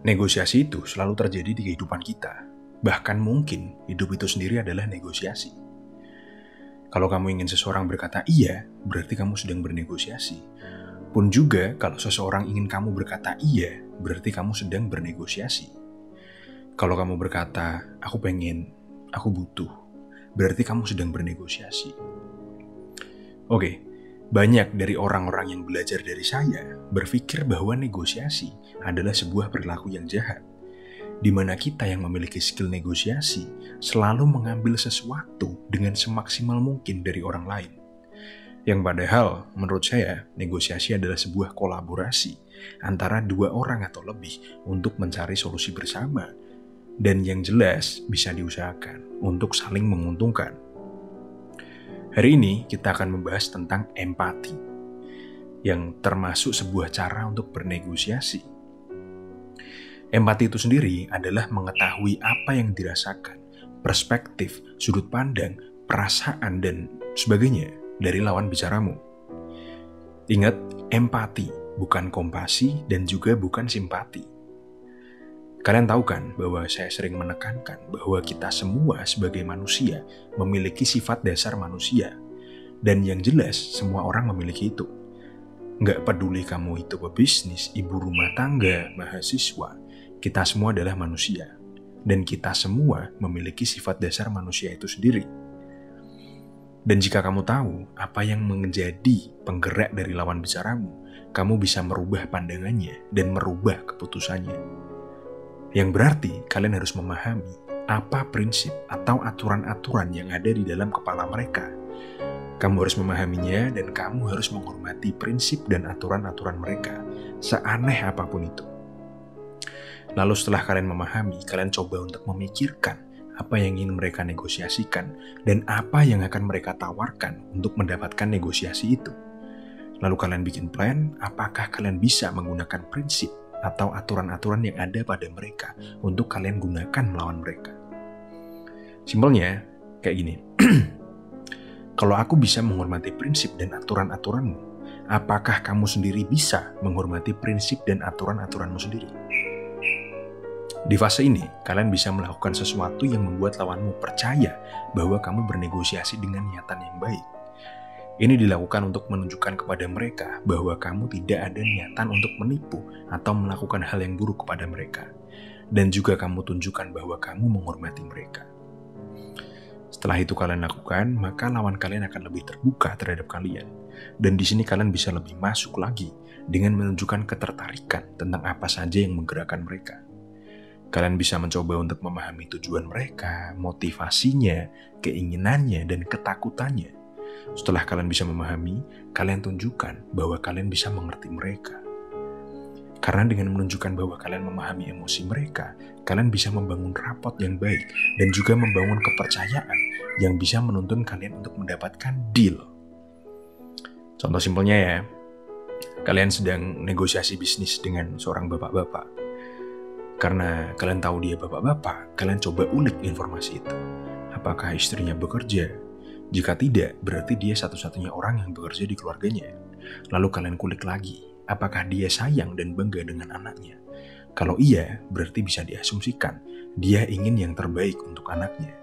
Negosiasi itu selalu terjadi di kehidupan kita. Bahkan mungkin hidup itu sendiri adalah negosiasi. Kalau kamu ingin seseorang berkata iya, berarti kamu sedang bernegosiasi. Pun juga kalau seseorang ingin kamu berkata iya, berarti kamu sedang bernegosiasi. Kalau kamu berkata, aku pengen, aku butuh, berarti kamu sedang bernegosiasi. Oke, banyak dari orang-orang yang belajar dari saya berpikir bahwa negosiasi adalah sebuah perilaku yang jahat, di mana kita yang memiliki skill negosiasi selalu mengambil sesuatu dengan semaksimal mungkin dari orang lain. Yang padahal, menurut saya, negosiasi adalah sebuah kolaborasi antara dua orang atau lebih untuk mencari solusi bersama, dan yang jelas bisa diusahakan untuk saling menguntungkan. Hari ini kita akan membahas tentang empati, yang termasuk sebuah cara untuk bernegosiasi. Empati itu sendiri adalah mengetahui apa yang dirasakan, perspektif, sudut pandang, perasaan, dan sebagainya dari lawan bicaramu. Ingat, empati bukan kompasi dan juga bukan simpati. Kalian tahu kan bahwa saya sering menekankan bahwa kita semua sebagai manusia memiliki sifat dasar manusia. Dan yang jelas semua orang memiliki itu. Nggak peduli kamu itu pebisnis, ibu rumah tangga, mahasiswa, kita semua adalah manusia. Dan kita semua memiliki sifat dasar manusia itu sendiri. Dan jika kamu tahu apa yang menjadi penggerak dari lawan bicaramu, kamu bisa merubah pandangannya dan merubah keputusannya. Yang berarti kalian harus memahami apa prinsip atau aturan-aturan yang ada di dalam kepala mereka. Kamu harus memahaminya dan kamu harus menghormati prinsip dan aturan-aturan mereka, seaneh apapun itu. Lalu setelah kalian memahami, kalian coba untuk memikirkan apa yang ingin mereka negosiasikan dan apa yang akan mereka tawarkan untuk mendapatkan negosiasi itu. Lalu kalian bikin plan, apakah kalian bisa menggunakan prinsip atau aturan-aturan yang ada pada mereka untuk kalian gunakan melawan mereka. Simpelnya, kayak gini. Kalau aku bisa menghormati prinsip dan aturan-aturanmu, apakah kamu sendiri bisa menghormati prinsip dan aturan-aturanmu sendiri? Di fase ini, kalian bisa melakukan sesuatu yang membuat lawanmu percaya bahwa kamu bernegosiasi dengan niatan yang baik. Ini dilakukan untuk menunjukkan kepada mereka bahwa kamu tidak ada niatan untuk menipu atau melakukan hal yang buruk kepada mereka. Dan juga kamu tunjukkan bahwa kamu menghormati mereka. Setelah itu kalian lakukan, maka lawan kalian akan lebih terbuka terhadap kalian. Dan di sini kalian bisa lebih masuk lagi dengan menunjukkan ketertarikan tentang apa saja yang menggerakkan mereka. Kalian bisa mencoba untuk memahami tujuan mereka, motivasinya, keinginannya, dan ketakutannya. Setelah kalian bisa memahami, kalian tunjukkan bahwa kalian bisa mengerti mereka. Karena dengan menunjukkan bahwa kalian memahami emosi mereka, kalian bisa membangun rapot yang baik dan juga membangun kepercayaan yang bisa menuntun kalian untuk mendapatkan deal. Contoh simpelnya ya, kalian sedang negosiasi bisnis dengan seorang bapak-bapak. Karena kalian tahu dia bapak-bapak, kalian coba ulik informasi itu. Apakah istrinya bekerja? Jika tidak, berarti dia satu-satunya orang yang bekerja di keluarganya. Lalu kalian kulik lagi, apakah dia sayang dan bangga dengan anaknya? Kalau iya, berarti bisa diasumsikan dia ingin yang terbaik untuk anaknya.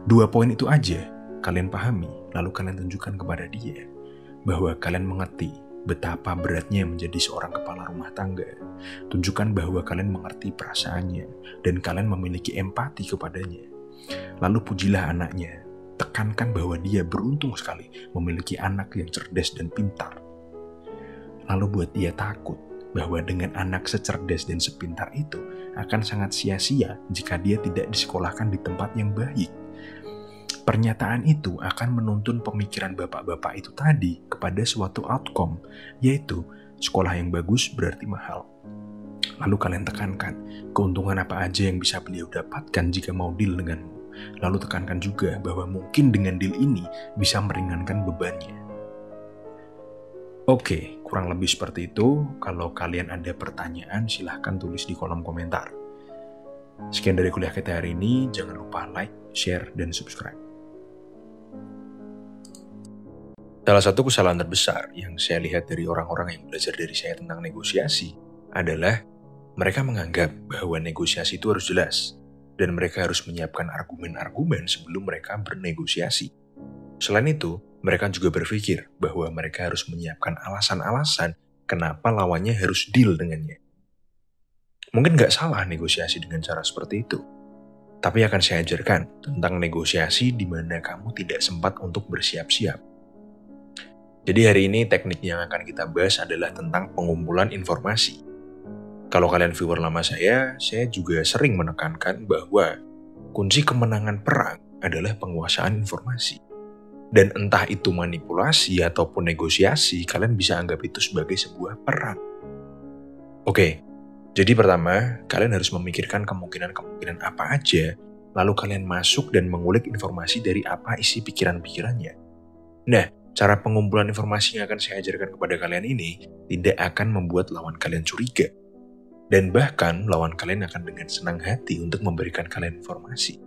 2 poin itu aja kalian pahami, lalu kalian tunjukkan kepada dia bahwa kalian mengerti betapa beratnya menjadi seorang kepala rumah tangga. Tunjukkan bahwa kalian mengerti perasaannya dan kalian memiliki empati kepadanya. Lalu pujilah anaknya. Tekankan bahwa dia beruntung sekali memiliki anak yang cerdas dan pintar. Lalu buat dia takut bahwa dengan anak secerdas dan sepintar itu akan sangat sia-sia jika dia tidak disekolahkan di tempat yang baik. Pernyataan itu akan menuntun pemikiran bapak-bapak itu tadi kepada suatu outcome, yaitu sekolah yang bagus berarti mahal. Lalu kalian tekankan keuntungan apa aja yang bisa beliau dapatkan jika mau deal denganmu. Lalu tekankan juga bahwa mungkin dengan deal ini bisa meringankan bebannya. Oke, kurang lebih seperti itu. Kalau kalian ada pertanyaan, silahkan tulis di kolom komentar. Sekian dari kuliah kita hari ini. Jangan lupa like, share, dan subscribe. Salah satu kesalahan terbesar yang saya lihat dari orang-orang yang belajar dari saya tentang negosiasi adalah Mereka menganggap bahwa negosiasi itu harus jelas, dan mereka harus menyiapkan argumen-argumen sebelum mereka bernegosiasi. Selain itu, mereka juga berpikir bahwa mereka harus menyiapkan alasan-alasan kenapa lawannya harus deal dengannya. Mungkin nggak salah negosiasi dengan cara seperti itu, tapi akan saya ajarkan tentang negosiasi di mana kamu tidak sempat untuk bersiap-siap. Jadi hari ini teknik yang akan kita bahas adalah tentang pengumpulan informasi. Kalau kalian viewer lama saya juga sering menekankan bahwa kunci kemenangan perang adalah penguasaan informasi. Dan entah itu manipulasi ataupun negosiasi, kalian bisa anggap itu sebagai sebuah perang. Oke, jadi pertama, kalian harus memikirkan kemungkinan-kemungkinan apa aja, lalu kalian masuk dan mengulik informasi dari apa isi pikiran-pikirannya. Nah, cara pengumpulan informasi yang akan saya ajarkan kepada kalian ini tidak akan membuat lawan kalian curiga. Dan bahkan lawan kalian akan dengan senang hati untuk memberikan kalian informasi.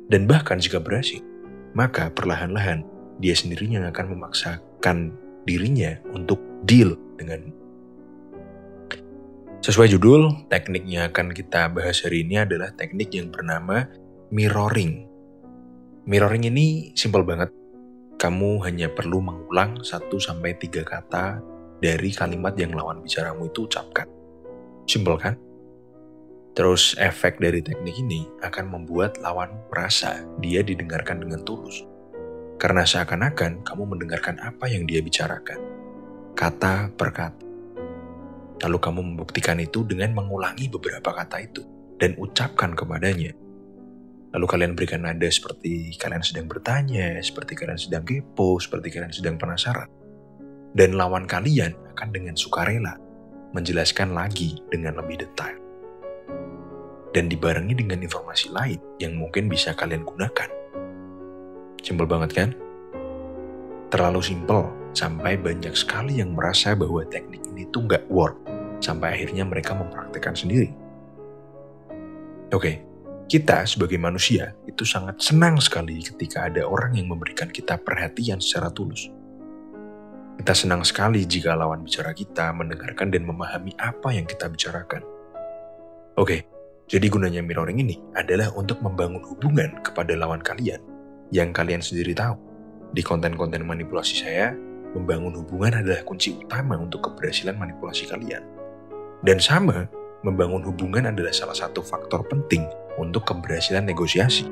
Dan bahkan jika berhasil, maka perlahan-lahan dia sendirinya yang akan memaksakan dirinya untuk deal dengan. Sesuai judul, teknik yang akan kita bahas hari ini adalah teknik yang bernama mirroring. Mirroring ini simpel banget. Kamu hanya perlu mengulang 1-3 kata dari kalimat yang lawan bicaramu itu ucapkan. Simpel kan? Terus efek dari teknik ini akan membuat lawan merasa dia didengarkan dengan tulus. Karena seakan-akan kamu mendengarkan apa yang dia bicarakan, kata per kata. Lalu kamu membuktikan itu dengan mengulangi beberapa kata itu dan ucapkan kepadanya. Lalu kalian berikan nada seperti kalian sedang bertanya, seperti kalian sedang kepo, seperti kalian sedang penasaran. Dan lawan kalian akan dengan sukarela menjelaskan lagi dengan lebih detail. Dan dibarengi dengan informasi lain yang mungkin bisa kalian gunakan. Simpel banget kan? Terlalu simpel, sampai banyak sekali yang merasa bahwa teknik ini tuh nggak work, sampai akhirnya mereka mempraktekkan sendiri. Oke, kita sebagai manusia itu sangat senang sekali ketika ada orang yang memberikan kita perhatian secara tulus. Kita senang sekali jika lawan bicara kita mendengarkan dan memahami apa yang kita bicarakan. Oke, jadi gunanya mirroring ini adalah untuk membangun hubungan kepada lawan kalian yang kalian sendiri tahu. Di konten-konten manipulasi saya, membangun hubungan adalah kunci utama untuk keberhasilan manipulasi kalian. Dan sama, membangun hubungan adalah salah satu faktor penting untuk keberhasilan negosiasi.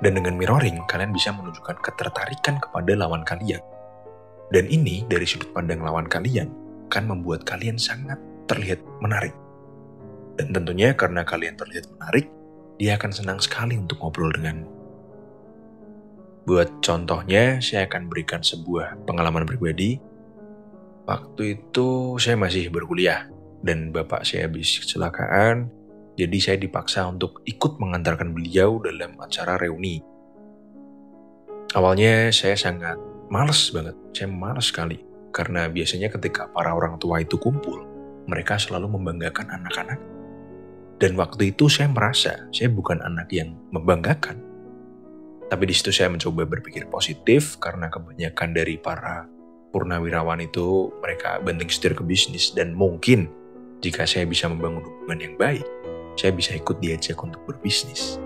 Dan dengan mirroring, kalian bisa menunjukkan ketertarikan kepada lawan kalian. Dan ini dari sudut pandang lawan kalian akan membuat kalian sangat terlihat menarik. Dan tentunya karena kalian terlihat menarik, dia akan senang sekali untuk ngobrol denganmu. Buat contohnya, saya akan berikan sebuah pengalaman pribadi. Waktu itu saya masih berkuliah dan bapak saya habis kecelakaan, jadi saya dipaksa untuk ikut mengantarkan beliau dalam acara reuni. Awalnya saya sangat malas banget, saya malas sekali. Karena biasanya ketika para orang tua itu kumpul, mereka selalu membanggakan anak-anak. Dan waktu itu saya merasa saya bukan anak yang membanggakan. Tapi di situ saya mencoba berpikir positif karena kebanyakan dari para purnawirawan itu mereka banting setir ke bisnis. Dan mungkin jika saya bisa membangun hubungan yang baik, saya bisa ikut diajak untuk berbisnis.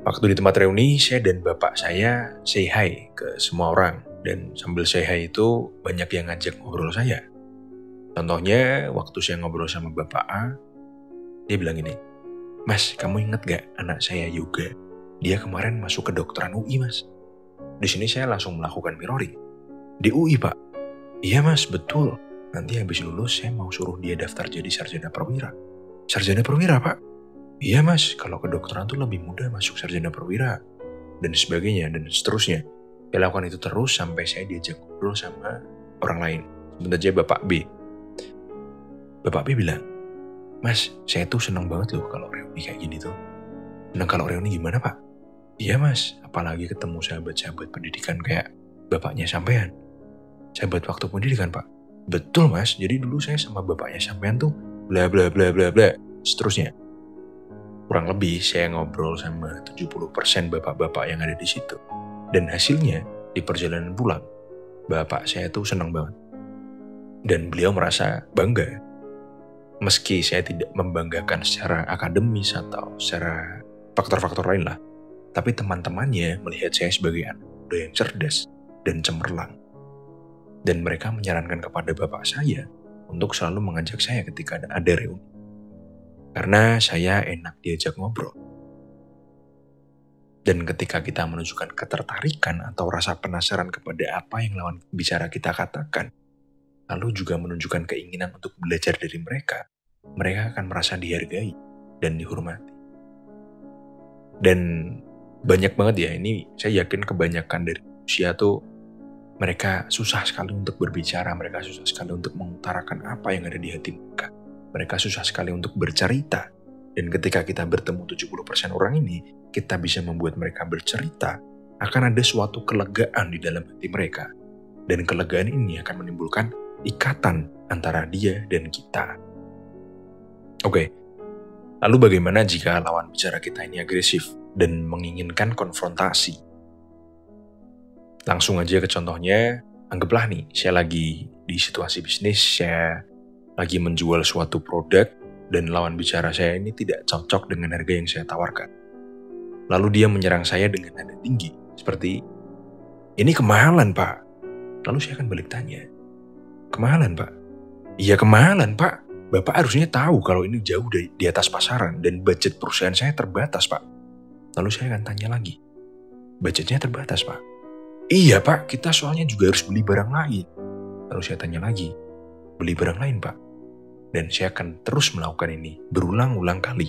Waktu di tempat reuni, saya dan bapak saya say hi ke semua orang. Dan sambil say hi itu, banyak yang ngajak ngobrol saya. Contohnya, waktu saya ngobrol sama bapak A, dia bilang gini, "Mas, kamu inget gak anak saya Yoga? Dia kemarin masuk ke kedokteran UI, Mas." Di sini saya langsung melakukan mirroring. "Di UI, Pak?" "Iya, Mas, betul. Nanti habis lulus, saya mau suruh dia daftar jadi sarjana perwira." "Sarjana perwira, Pak?" "Iya mas, kalau kedokteran tuh lebih mudah masuk sarjana perwira." Dan sebagainya, dan seterusnya. Saya lakukan itu terus sampai saya diajak ngobrol sama orang lain. Sebut aja Bapak B. Bapak B bilang, "Mas, saya tuh seneng banget loh kalau reuni kayak gini tuh." "Seneng kalau reuni gimana pak?" "Iya mas, apalagi ketemu sahabat-sahabat pendidikan kayak bapaknya sampean." "Sahabat waktu pendidikan pak?" "Betul mas, jadi dulu saya sama bapaknya sampean tuh bla bla bla bla bla." Seterusnya. Kurang lebih saya ngobrol sama 70% bapak-bapak yang ada di situ. Dan hasilnya di perjalanan pulang, bapak saya tuh senang banget. Dan beliau merasa bangga. Meski saya tidak membanggakan secara akademis atau secara faktor-faktor lain lah, tapi teman-temannya melihat saya sebagai anak muda yang cerdas dan cemerlang. Dan mereka menyarankan kepada bapak saya untuk selalu mengajak saya ketika ada reuni. Karena saya enak diajak ngobrol. Dan ketika kita menunjukkan ketertarikan atau rasa penasaran kepada apa yang lawan bicara kita katakan, lalu juga menunjukkan keinginan untuk belajar dari mereka akan merasa dihargai dan dihormati. Dan banyak banget ya, ini saya yakin kebanyakan dari manusia tuh mereka susah sekali untuk berbicara, mereka susah sekali untuk mengutarakan apa yang ada di hati mereka. Mereka susah sekali untuk bercerita. Dan ketika kita bertemu 70% orang ini, kita bisa membuat mereka bercerita, akan ada suatu kelegaan di dalam hati mereka. Dan kelegaan ini akan menimbulkan ikatan antara dia dan kita. Oke, lalu bagaimana jika lawan bicara kita ini agresif dan menginginkan konfrontasi? Langsung aja ke contohnya, anggaplah nih, saya lagi di situasi bisnis, saya lagi menjual suatu produk, dan lawan bicara saya ini tidak cocok dengan harga yang saya tawarkan. Lalu dia menyerang saya dengan nada tinggi, seperti, "Ini kemahalan, Pak." Lalu saya akan balik tanya, "Kemahalan, Pak?" "Iya kemahalan, Pak. Bapak harusnya tahu kalau ini jauh di atas pasaran, dan budget perusahaan saya terbatas, Pak." Lalu saya akan tanya lagi, "Budgetnya terbatas, Pak?" "Iya, Pak, kita soalnya juga harus beli barang lain." Lalu saya tanya lagi, "Beli barang lain, Pak?" Dan saya akan terus melakukan ini berulang-ulang kali.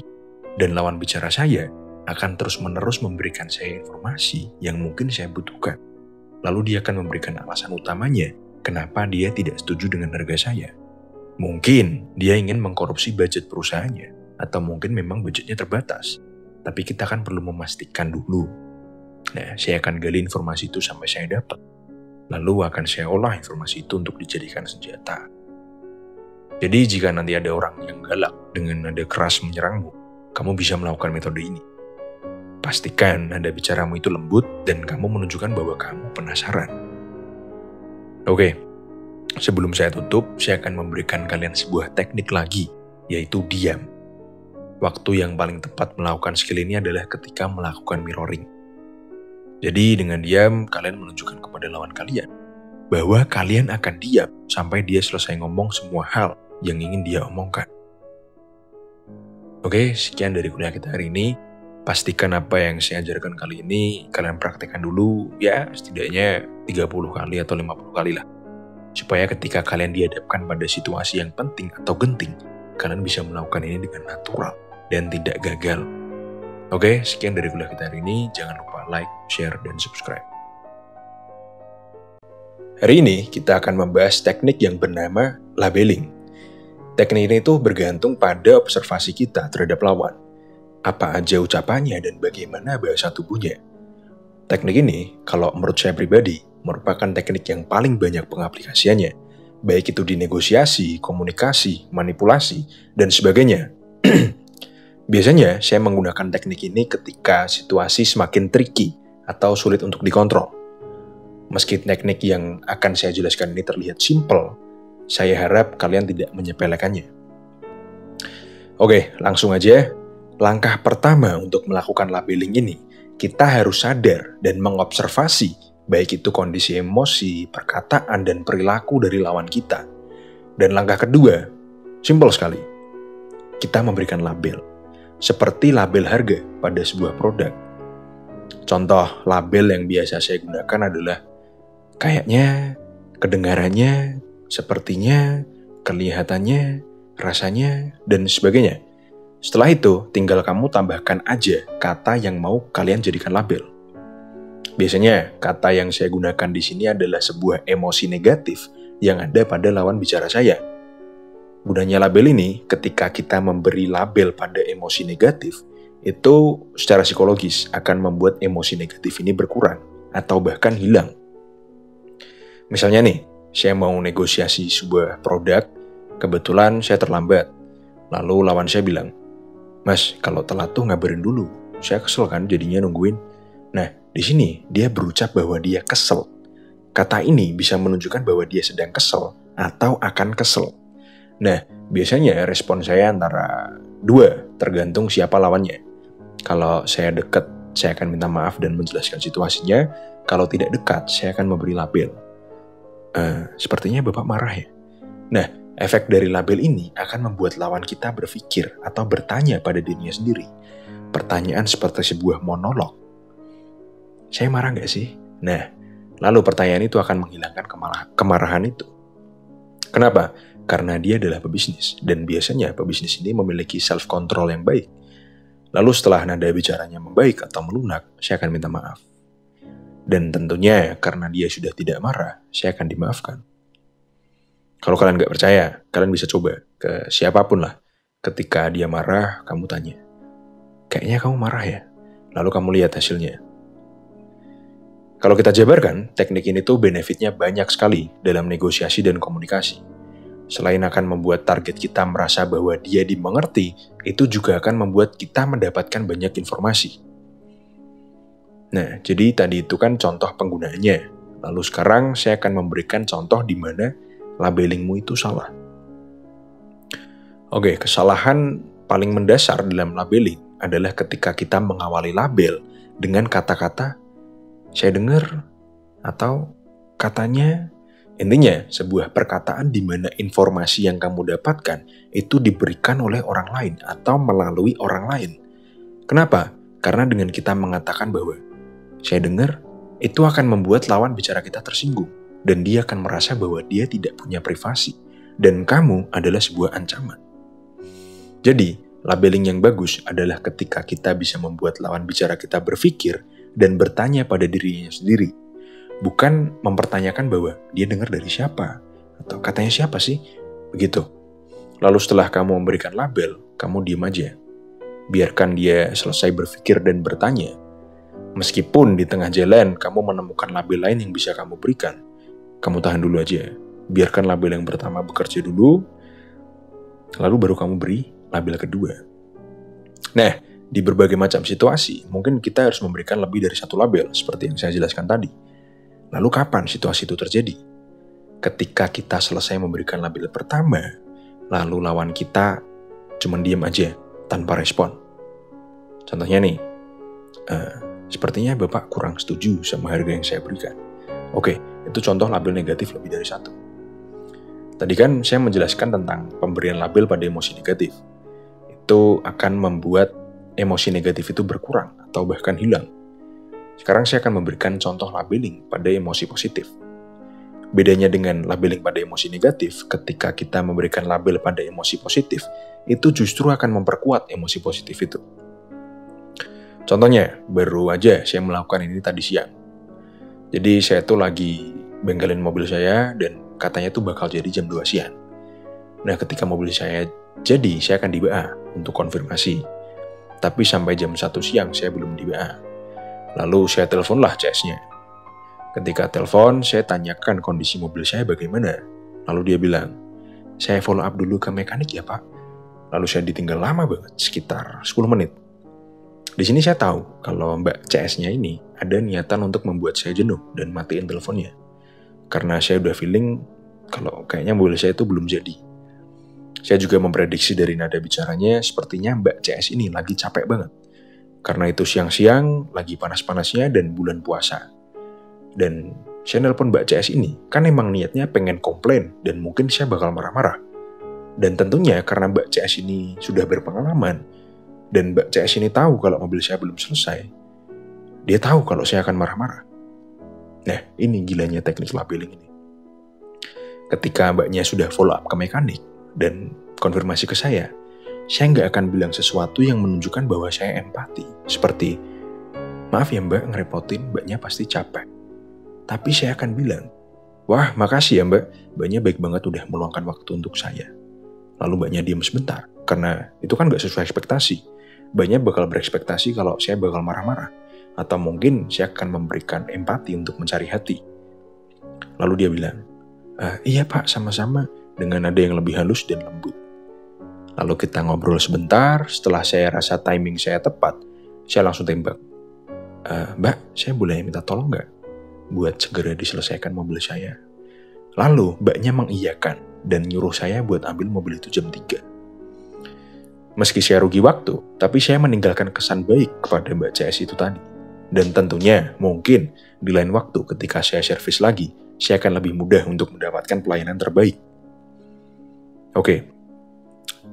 Dan lawan bicara saya akan terus-menerus memberikan saya informasi yang mungkin saya butuhkan. Lalu dia akan memberikan alasan utamanya kenapa dia tidak setuju dengan harga saya. Mungkin dia ingin mengkorupsi budget perusahaannya, atau mungkin memang budgetnya terbatas. Tapi kita kan perlu memastikan dulu. Nah, saya akan gali informasi itu sampai saya dapat. Lalu akan saya olah informasi itu untuk dijadikan senjata. Jadi jika nanti ada orang yang galak dengan nada keras menyerangmu, kamu bisa melakukan metode ini. Pastikan nada bicaramu itu lembut dan kamu menunjukkan bahwa kamu penasaran. Oke, sebelum saya tutup, saya akan memberikan kalian sebuah teknik lagi, yaitu diam. Waktu yang paling tepat melakukan skill ini adalah ketika melakukan mirroring. Jadi dengan diam, kalian menunjukkan kepada lawan kalian bahwa kalian akan diam sampai dia selesai ngomong semua hal yang ingin dia omongkan. Oke, sekian dari kuliah kita hari ini. Pastikan apa yang saya ajarkan kali ini kalian praktekkan dulu, ya setidaknya 30 kali atau 50 kali lah. Supaya ketika kalian dihadapkan pada situasi yang penting atau genting, kalian bisa melakukan ini dengan natural dan tidak gagal. Oke, sekian dari kuliah kita hari ini. Jangan lupa like, share, dan subscribe. Hari ini kita akan membahas teknik yang bernama labeling. Teknik ini tuh bergantung pada observasi kita terhadap lawan. Apa aja ucapannya dan bagaimana bahasa tubuhnya. Teknik ini, kalau menurut saya pribadi, merupakan teknik yang paling banyak pengaplikasiannya. Baik itu di negosiasi, komunikasi, manipulasi, dan sebagainya. Biasanya saya menggunakan teknik ini ketika situasi semakin tricky atau sulit untuk dikontrol. Meski teknik yang akan saya jelaskan ini terlihat simple, saya harap kalian tidak menyepelekannya. Oke, langsung aja. Langkah pertama untuk melakukan labeling ini, kita harus sadar dan mengobservasi baik itu kondisi emosi, perkataan, dan perilaku dari lawan kita. Dan langkah kedua, simple sekali. Kita memberikan label. Seperti label harga pada sebuah produk. Contoh label yang biasa saya gunakan adalah kayaknya, kedengarannya, sepertinya, kelihatannya, rasanya, dan sebagainya. Setelah itu, tinggal kamu tambahkan aja kata yang mau kalian jadikan label. Biasanya, kata yang saya gunakan di sini adalah sebuah emosi negatif yang ada pada lawan bicara saya. Gunanya label ini, ketika kita memberi label pada emosi negatif, itu secara psikologis akan membuat emosi negatif ini berkurang atau bahkan hilang. Misalnya nih, saya mau negosiasi sebuah produk, kebetulan saya terlambat. Lalu lawan saya bilang, "Mas, kalau telat tuh ngabarin dulu. Saya kesel kan jadinya nungguin." Nah, di sini dia berucap bahwa dia kesel. Kata ini bisa menunjukkan bahwa dia sedang kesel atau akan kesel. Nah, biasanya respon saya antara dua, tergantung siapa lawannya. Kalau saya dekat, saya akan minta maaf dan menjelaskan situasinya. Kalau tidak dekat, saya akan memberi label. Sepertinya Bapak marah ya? Nah, efek dari label ini akan membuat lawan kita berpikir atau bertanya pada dirinya sendiri. Pertanyaan seperti sebuah monolog. Saya marah nggak sih? Nah, lalu pertanyaan itu akan menghilangkan kemarahan itu. Kenapa? Karena dia adalah pebisnis, dan biasanya pebisnis ini memiliki self-control yang baik. Lalu setelah nada bicaranya membaik atau melunak, saya akan minta maaf. Dan tentunya karena dia sudah tidak marah, saya akan dimaafkan. Kalau kalian nggak percaya, kalian bisa coba ke siapapun lah. Ketika dia marah, kamu tanya, kayaknya kamu marah ya? Lalu kamu lihat hasilnya. Kalau kita jabarkan, teknik ini tuh benefitnya banyak sekali dalam negosiasi dan komunikasi. Selain akan membuat target kita merasa bahwa dia dimengerti, itu juga akan membuat kita mendapatkan banyak informasi. Nah, jadi tadi itu kan contoh penggunaannya. Lalu sekarang saya akan memberikan contoh di mana labelingmu itu salah. Oke, kesalahan paling mendasar dalam labeling adalah ketika kita mengawali label dengan kata-kata saya dengar atau katanya. Intinya, sebuah perkataan di mana informasi yang kamu dapatkan itu diberikan oleh orang lain atau melalui orang lain. Kenapa? Karena dengan kita mengatakan bahwa saya dengar, itu akan membuat lawan bicara kita tersinggung. Dan dia akan merasa bahwa dia tidak punya privasi. Dan kamu adalah sebuah ancaman. Jadi, labeling yang bagus adalah ketika kita bisa membuat lawan bicara kita berpikir dan bertanya pada dirinya sendiri. Bukan mempertanyakan bahwa dia dengar dari siapa, atau katanya siapa sih, begitu. Lalu setelah kamu memberikan label, kamu diam aja. Biarkan dia selesai berpikir dan bertanya. Meskipun di tengah jalan kamu menemukan label lain yang bisa kamu berikan, kamu tahan dulu aja. Biarkan label yang pertama bekerja dulu, lalu baru kamu beri label kedua. Nah, di berbagai macam situasi, mungkin kita harus memberikan lebih dari satu label, seperti yang saya jelaskan tadi. Lalu kapan situasi itu terjadi? Ketika kita selesai memberikan label pertama, lalu lawan kita cuma diam aja, tanpa respon. Contohnya nih, sepertinya Bapak kurang setuju sama harga yang saya berikan. Oke, itu contoh label negatif lebih dari satu. Tadi kan saya menjelaskan tentang pemberian label pada emosi negatif. Itu akan membuat emosi negatif itu berkurang atau bahkan hilang. Sekarang saya akan memberikan contoh labeling pada emosi positif. Bedanya dengan labeling pada emosi negatif, ketika kita memberikan label pada emosi positif, itu justru akan memperkuat emosi positif itu. Contohnya, baru aja saya melakukan ini tadi siang. Jadi saya tuh lagi bengkelin mobil saya dan katanya tuh bakal jadi jam 2 siang. Nah, ketika mobil saya jadi, saya akan di WA untuk konfirmasi. Tapi sampai jam 1 siang saya belum di WA. Lalu saya teleponlah CS-nya. Ketika telepon, saya tanyakan kondisi mobil saya bagaimana. Lalu dia bilang, saya follow up dulu ke mekanik ya Pak. Lalu saya ditinggal lama banget, sekitar 10 menit. Di sini saya tahu kalau Mbak CS-nya ini ada niatan untuk membuat saya jenuh dan matiin teleponnya. Karena saya udah feeling kalau kayaknya mobil saya itu belum jadi. Saya juga memprediksi dari nada bicaranya, sepertinya Mbak CS ini lagi capek banget. Karena itu siang-siang, lagi panas-panasnya dan bulan puasa. Dan saya nelpon Mbak CS ini, kan emang niatnya pengen komplain dan mungkin saya bakal marah-marah. Dan tentunya karena Mbak CS ini sudah berpengalaman, dan Mbak CS ini tahu kalau mobil saya belum selesai, dia tahu kalau saya akan marah-marah. Nah, ini gilanya teknik labeling ini. Ketika Mbaknya sudah follow up ke mekanik dan konfirmasi ke saya nggak akan bilang sesuatu yang menunjukkan bahwa saya empati. Seperti, maaf ya Mbak ngerepotin, Mbaknya pasti capek. Tapi saya akan bilang, wah makasih ya Mbak, Mbaknya baik banget udah meluangkan waktu untuk saya. Lalu Mbaknya diam sebentar, karena itu kan nggak sesuai ekspektasi. Mbaknya bakal berekspektasi kalau saya bakal marah-marah. Atau mungkin saya akan memberikan empati untuk mencari hati. Lalu dia bilang, iya Pak sama-sama, dengan nada yang lebih halus dan lembut. Lalu kita ngobrol sebentar, setelah saya rasa timing saya tepat, saya langsung tembak. Mbak, saya boleh minta tolong nggak? Buat segera diselesaikan mobil saya. Lalu mbaknya mengiyakan dan nyuruh saya buat ambil mobil itu jam 3. Meski saya rugi waktu, tapi saya meninggalkan kesan baik kepada Mbak CS itu tadi. Dan tentunya mungkin di lain waktu ketika saya servis lagi, saya akan lebih mudah untuk mendapatkan pelayanan terbaik. Oke,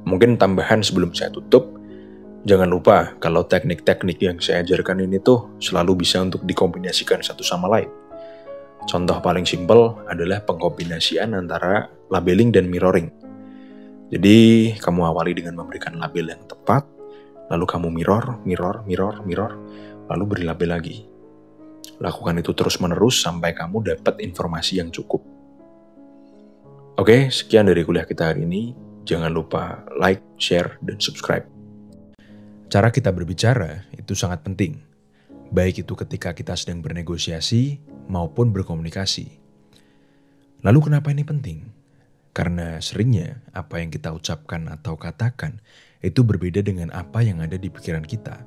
mungkin tambahan sebelum saya tutup, jangan lupa kalau teknik-teknik yang saya ajarkan ini tuh selalu bisa untuk dikombinasikan satu sama lain. Contoh paling simpel adalah pengkombinasian antara labeling dan mirroring. Jadi, kamu awali dengan memberikan label yang tepat, lalu kamu mirror, lalu beri label lagi. Lakukan itu terus-menerus sampai kamu dapat informasi yang cukup. Oke, sekian dari kuliah kita hari ini. Jangan lupa like, share, dan subscribe. Cara kita berbicara itu sangat penting, baik itu ketika kita sedang bernegosiasi maupun berkomunikasi. Lalu kenapa ini penting? Karena seringnya apa yang kita ucapkan atau katakan itu berbeda dengan apa yang ada di pikiran kita.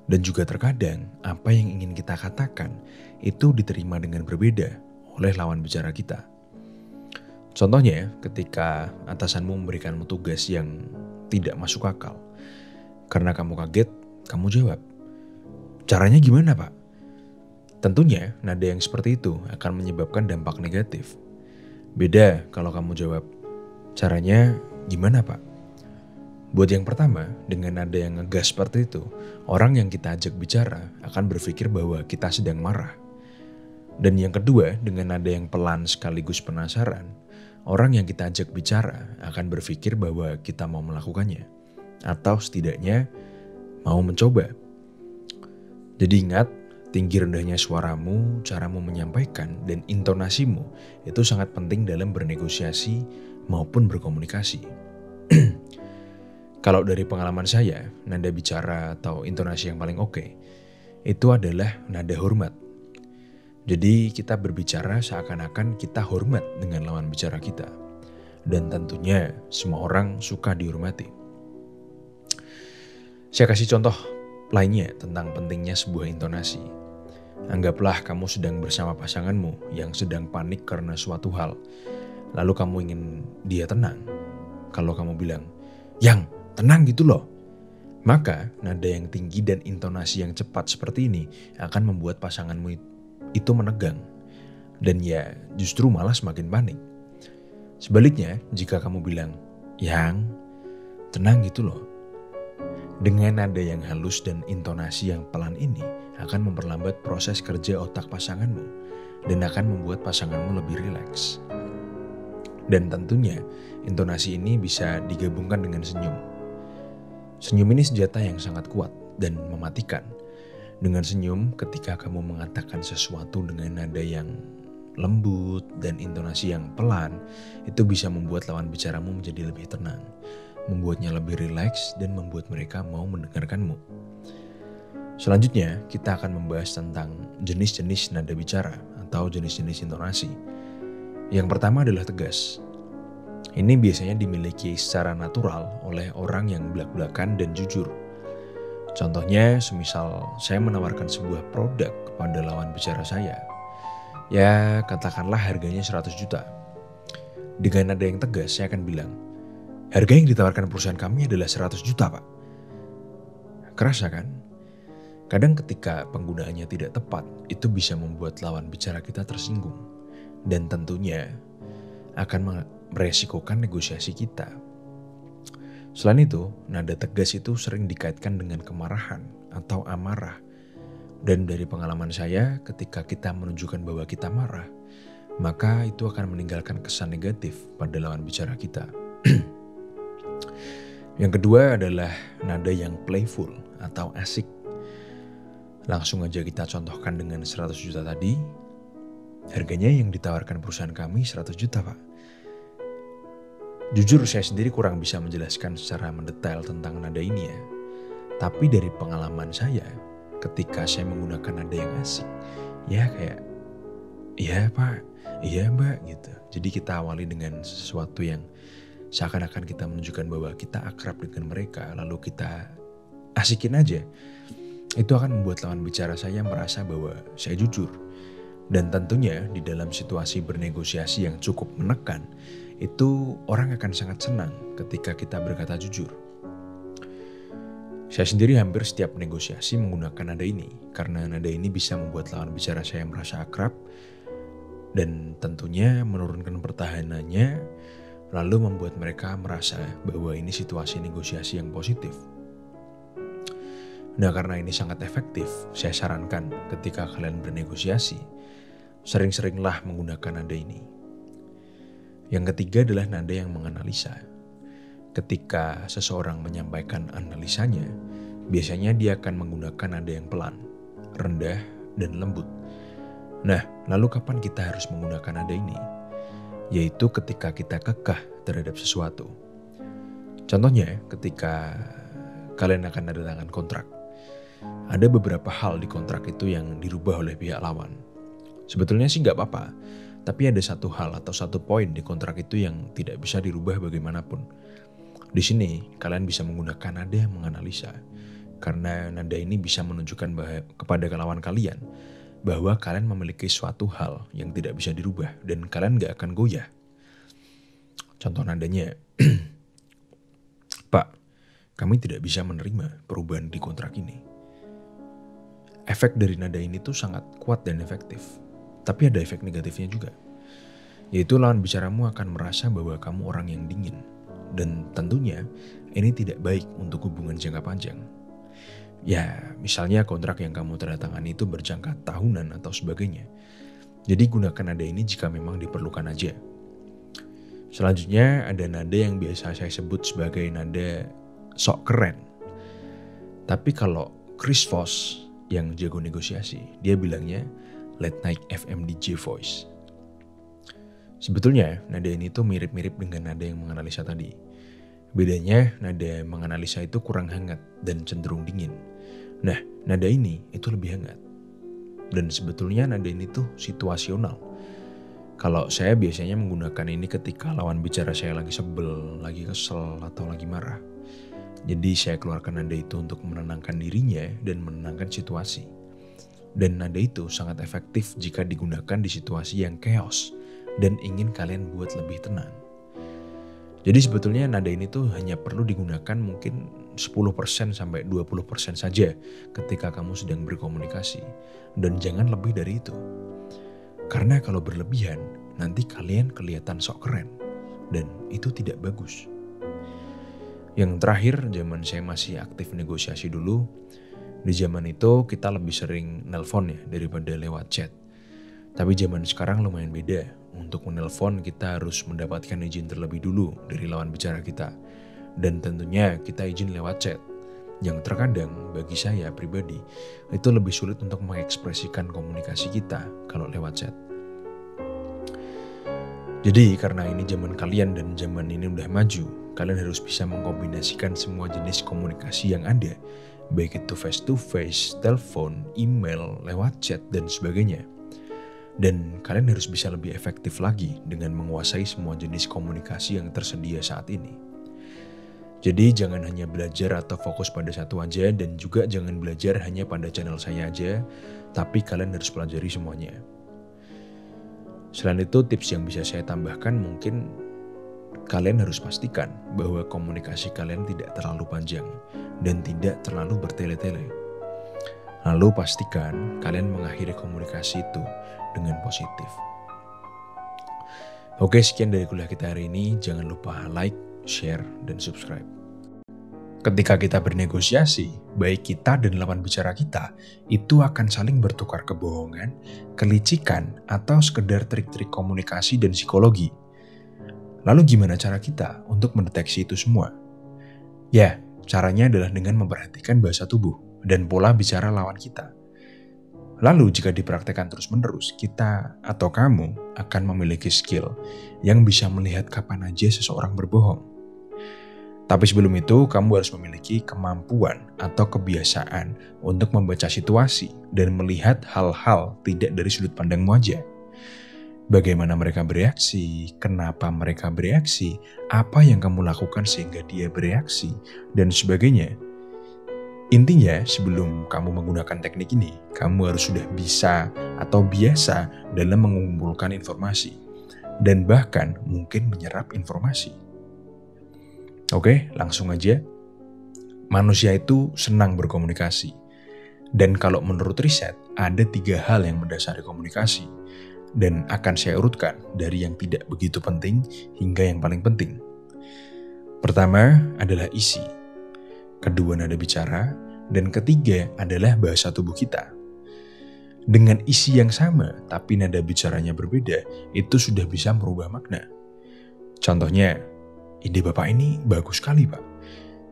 Dan juga terkadang apa yang ingin kita katakan itu diterima dengan berbeda oleh lawan bicara kita. Contohnya ketika atasanmu memberikanmu tugas yang tidak masuk akal. Karena kamu kaget, kamu jawab, "Caranya gimana, Pak?" Tentunya nada yang seperti itu akan menyebabkan dampak negatif. Beda kalau kamu jawab, "Caranya gimana, Pak?" Buat yang pertama, dengan nada yang ngegas seperti itu, orang yang kita ajak bicara akan berpikir bahwa kita sedang marah. Dan yang kedua, dengan nada yang pelan sekaligus penasaran, orang yang kita ajak bicara akan berpikir bahwa kita mau melakukannya, atau setidaknya mau mencoba. Jadi ingat, tinggi rendahnya suaramu, caramu menyampaikan, dan intonasimu itu sangat penting dalam bernegosiasi maupun berkomunikasi. Kalau dari pengalaman saya, nada bicara atau intonasi yang paling oke, itu adalah nada hormat. Jadi kita berbicara seakan-akan kita hormat dengan lawan bicara kita. Dan tentunya semua orang suka dihormati. Saya kasih contoh lainnya tentang pentingnya sebuah intonasi. Anggaplah kamu sedang bersama pasanganmu yang sedang panik karena suatu hal. Lalu kamu ingin dia tenang. Kalau kamu bilang, "Yang, tenang gitu loh." Maka nada yang tinggi dan intonasi yang cepat seperti ini akan membuat pasanganmu itu menegang. Dan ya justru malah semakin panik. Sebaliknya jika kamu bilang, "Yang, tenang gitu loh." Dengan nada yang halus dan intonasi yang pelan ini akan memperlambat proses kerja otak pasanganmu dan akan membuat pasanganmu lebih rileks. Dan tentunya intonasi ini bisa digabungkan dengan senyum. Senyum ini senjata yang sangat kuat dan mematikan. Dengan senyum ketika kamu mengatakan sesuatu dengan nada yang lembut dan intonasi yang pelan, itu bisa membuat lawan bicaramu menjadi lebih tenang, membuatnya lebih rileks dan membuat mereka mau mendengarkanmu. Selanjutnya, kita akan membahas tentang jenis-jenis nada bicara atau jenis-jenis intonasi. Yang pertama adalah tegas. Ini biasanya dimiliki secara natural oleh orang yang belak-belakan dan jujur. Contohnya, semisal saya menawarkan sebuah produk kepada lawan bicara saya. Ya, katakanlah harganya 100 juta. Dengan nada yang tegas, saya akan bilang, "Harga yang ditawarkan perusahaan kami adalah 100 juta, Pak." Kerasa kan? Kadang ketika penggunaannya tidak tepat, itu bisa membuat lawan bicara kita tersinggung. Dan tentunya akan meresikokan negosiasi kita. Selain itu, nada tegas itu sering dikaitkan dengan kemarahan atau amarah. Dan dari pengalaman saya, ketika kita menunjukkan bahwa kita marah, maka itu akan meninggalkan kesan negatif pada lawan bicara kita. Yang kedua adalah nada yang playful atau asik. Langsung aja kita contohkan dengan 100 juta tadi. Harganya yang ditawarkan perusahaan kami 100 juta, Pak. Jujur saya sendiri kurang bisa menjelaskan secara mendetail tentang nada ini ya. Tapi dari pengalaman saya, ketika saya menggunakan nada yang asik, ya kayak, "Iya Pak, iya Mbak," gitu. Jadi kita awali dengan sesuatu yang seakan-akan kita menunjukkan bahwa kita akrab dengan mereka, lalu kita asikin aja. Itu akan membuat lawan bicara saya merasa bahwa saya jujur. Dan tentunya di dalam situasi bernegosiasi yang cukup menekan, itu orang akan sangat senang ketika kita berkata jujur. Saya sendiri hampir setiap negosiasi menggunakan nada ini, karena nada ini bisa membuat lawan bicara saya merasa akrab, dan tentunya menurunkan pertahanannya, lalu membuat mereka merasa bahwa ini situasi negosiasi yang positif. Nah, karena ini sangat efektif, saya sarankan ketika kalian bernegosiasi, sering-seringlah menggunakan nada ini. Yang ketiga adalah nada yang menganalisa. Ketika seseorang menyampaikan analisanya, biasanya dia akan menggunakan nada yang pelan, rendah, dan lembut. Nah, lalu kapan kita harus menggunakan nada ini? Yaitu ketika kita kekeh terhadap sesuatu. Contohnya, ketika kalian akan tanda tangan kontrak. Ada beberapa hal di kontrak itu yang dirubah oleh pihak lawan. Sebetulnya sih nggak apa-apa, tapi ada satu hal atau satu poin di kontrak itu yang tidak bisa dirubah bagaimanapun. Di sini kalian bisa menggunakan nada yang menganalisa, karena nada ini bisa menunjukkan kepada lawan kalian bahwa kalian memiliki suatu hal yang tidak bisa dirubah dan kalian nggak akan goyah. Contoh nadanya, Pak, kami tidak bisa menerima perubahan di kontrak ini. Efek dari nada ini tuh sangat kuat dan efektif. Tapi ada efek negatifnya juga. Yaitu lawan bicaramu akan merasa bahwa kamu orang yang dingin. Dan tentunya ini tidak baik untuk hubungan jangka panjang. Ya, misalnya kontrak yang kamu tanda tangani itu berjangka tahunan atau sebagainya. Jadi gunakan nada ini jika memang diperlukan aja. Selanjutnya ada nada yang biasa saya sebut sebagai nada sok keren. Tapi kalau Chris Voss yang jago negosiasi, dia bilangnya late night FM DJ voice. Sebetulnya nada ini tuh mirip-mirip dengan nada yang menganalisa tadi. Bedanya nada menganalisa itu kurang hangat dan cenderung dingin. Nah, nada ini itu lebih hangat. Dan sebetulnya nada ini tuh situasional. Kalau saya biasanya menggunakan ini ketika lawan bicara saya lagi sebel, lagi kesel, atau lagi marah. Jadi saya keluarkan nada itu untuk menenangkan dirinya dan menenangkan situasi. Dan nada itu sangat efektif jika digunakan di situasi yang chaos dan ingin kalian buat lebih tenang. Jadi sebetulnya nada ini tuh hanya perlu digunakan mungkin 10% sampai 20% saja ketika kamu sedang berkomunikasi. Dan jangan lebih dari itu. Karena kalau berlebihan, nanti kalian kelihatan sok keren. Dan itu tidak bagus. Yang terakhir, zaman saya masih aktif negosiasi dulu. Di zaman itu kita lebih sering nelpon ya daripada lewat chat. Tapi zaman sekarang lumayan beda. Untuk menelpon kita harus mendapatkan izin terlebih dulu dari lawan bicara kita. Dan tentunya kita izin lewat chat. Yang terkadang bagi saya pribadi itu lebih sulit untuk mengekspresikan komunikasi kita kalau lewat chat. Jadi karena ini zaman kalian dan zaman ini udah maju, kalian harus bisa mengkombinasikan semua jenis komunikasi yang ada, baik itu face to face, telepon, email, lewat chat, dan sebagainya. Dan kalian harus bisa lebih efektif lagi dengan menguasai semua jenis komunikasi yang tersedia saat ini. Jadi jangan hanya belajar atau fokus pada satu aja, dan juga jangan belajar hanya pada channel saya aja, tapi kalian harus pelajari semuanya. Selain itu, tips yang bisa saya tambahkan mungkin kalian harus pastikan bahwa komunikasi kalian tidak terlalu panjang dan tidak terlalu bertele-tele. Lalu pastikan kalian mengakhiri komunikasi itu dengan positif. Oke, sekian dari kuliah kita hari ini. Jangan lupa like, share, dan subscribe. Ketika kita bernegosiasi, baik kita dan lawan bicara kita itu akan saling bertukar kebohongan, kelicikan, atau sekedar trik-trik komunikasi dan psikologi. Lalu gimana cara kita untuk mendeteksi itu semua? Ya, caranya adalah dengan memperhatikan bahasa tubuh dan pola bicara lawan kita. Lalu jika dipraktekkan terus-menerus, kita atau kamu akan memiliki skill yang bisa melihat kapan aja seseorang berbohong. Tapi sebelum itu, kamu harus memiliki kemampuan atau kebiasaan untuk membaca situasi dan melihat hal-hal tidak dari sudut pandangmu aja. Bagaimana mereka bereaksi, kenapa mereka bereaksi, apa yang kamu lakukan sehingga dia bereaksi, dan sebagainya. Intinya, sebelum kamu menggunakan teknik ini, kamu harus sudah bisa atau biasa dalam mengumpulkan informasi dan bahkan mungkin menyerap informasi. Oke, langsung aja. Manusia itu senang berkomunikasi. Dan kalau menurut riset, ada 3 hal yang mendasari komunikasi. Dan akan saya urutkan dari yang tidak begitu penting hingga yang paling penting. Pertama adalah isi. Kedua nada bicara. Dan ketiga adalah bahasa tubuh kita. Dengan isi yang sama tapi nada bicaranya berbeda, itu sudah bisa merubah makna. Contohnya, ide Bapak ini bagus sekali Pak.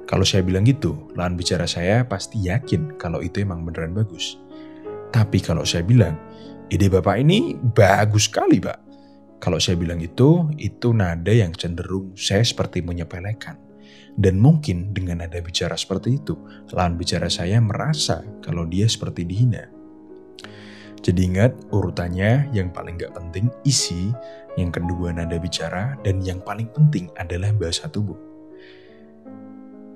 Kalau saya bilang gitu, lawan bicara saya pasti yakin kalau itu emang beneran bagus. Tapi kalau saya bilang, ide Bapak ini bagus sekali Pak. Kalau saya bilang itu nada yang cenderung saya seperti menyepelekan. Dan mungkin dengan nada bicara seperti itu, lawan bicara saya merasa kalau dia seperti dihina. Jadi ingat urutannya, yang paling gak penting isi, yang kedua nada bicara, dan yang paling penting adalah bahasa tubuh.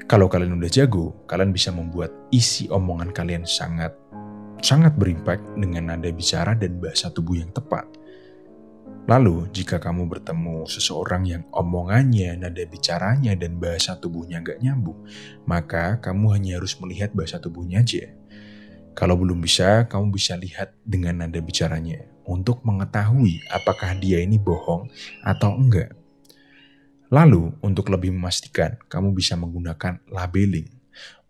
Kalau kalian udah jago, kalian bisa membuat isi omongan kalian sangat berimpact dengan nada bicara dan bahasa tubuh yang tepat. Lalu, jika kamu bertemu seseorang yang omongannya, nada bicaranya, dan bahasa tubuhnya gak nyambung, maka kamu hanya harus melihat bahasa tubuhnya aja. Kalau belum bisa, kamu bisa lihat dengan nada bicaranya untuk mengetahui apakah dia ini bohong atau enggak. Lalu, untuk lebih memastikan, kamu bisa menggunakan labeling